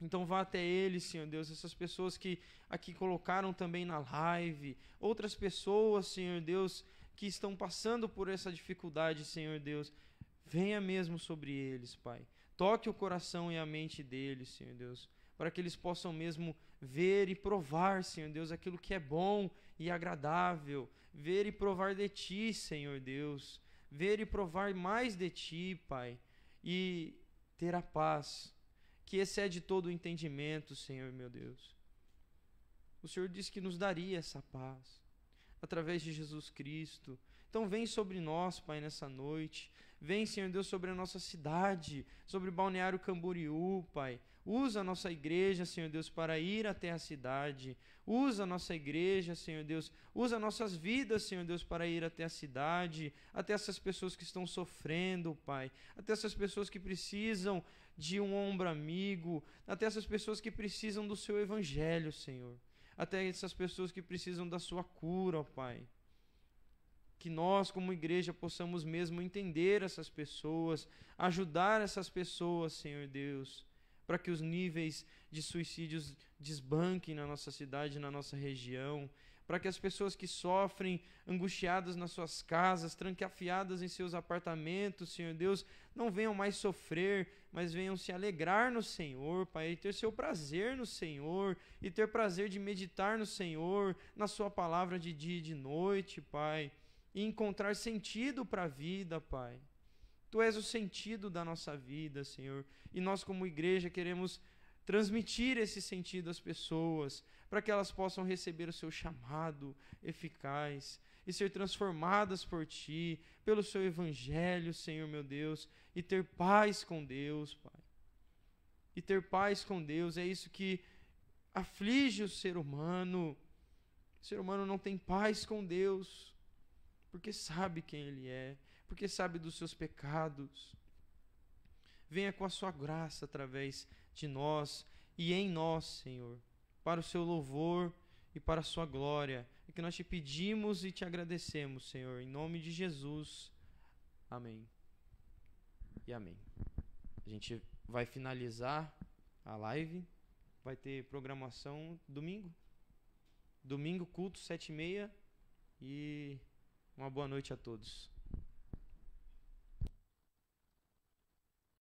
Então vá até eles, Senhor Deus, essas pessoas que aqui colocaram também na live, outras pessoas, Senhor Deus, que estão passando por essa dificuldade, Senhor Deus, venha mesmo sobre eles, Pai. Toque o coração e a mente deles, Senhor Deus, para que eles possam mesmo ver e provar, Senhor Deus, aquilo que é bom e agradável, ver e provar de Ti, Senhor Deus, ver e provar mais de Ti, Pai, e ter a paz que excede todo o entendimento, Senhor meu Deus. O Senhor disse que nos daria essa paz, através de Jesus Cristo. Então vem sobre nós, Pai, nessa noite. Vem, Senhor Deus, sobre a nossa cidade, sobre Balneário Camboriú, Pai. Usa a nossa igreja, Senhor Deus, para ir até a cidade. Usa a nossa igreja, Senhor Deus. Usa nossas vidas, Senhor Deus, para ir até a cidade, até essas pessoas que estão sofrendo, Pai. Até essas pessoas que precisam de um ombro amigo, até essas pessoas que precisam do Seu Evangelho, Senhor. Até essas pessoas que precisam da Sua cura, ó Pai. Que nós, como igreja, possamos mesmo entender essas pessoas, ajudar essas pessoas, Senhor Deus, para que os níveis de suicídios desbanquem na nossa cidade, na nossa região, para que as pessoas que sofrem, angustiadas nas suas casas, trancafiadas em seus apartamentos, Senhor Deus, não venham mais sofrer, mas venham se alegrar no Senhor, Pai, e ter seu prazer no Senhor, e ter prazer de meditar no Senhor, na Sua palavra de dia e de noite, Pai, e encontrar sentido para a vida, Pai. Tu és o sentido da nossa vida, Senhor, e nós como igreja queremos transmitir esse sentido às pessoas, para que elas possam receber o Seu chamado eficaz e ser transformadas por Ti, pelo Seu Evangelho, Senhor meu Deus, e ter paz com Deus, Pai. E ter paz com Deus, é isso que aflige o ser humano. O ser humano não tem paz com Deus, porque sabe quem Ele é, porque sabe dos seus pecados. Venha com a Sua graça através de nós e em nós, Senhor, para o Seu louvor e para a Sua glória. É que nós Te pedimos e Te agradecemos, Senhor, em nome de Jesus. Amém. E amém. A gente vai finalizar a live. Vai ter programação domingo. Domingo, culto, 7h30. E uma boa noite a todos.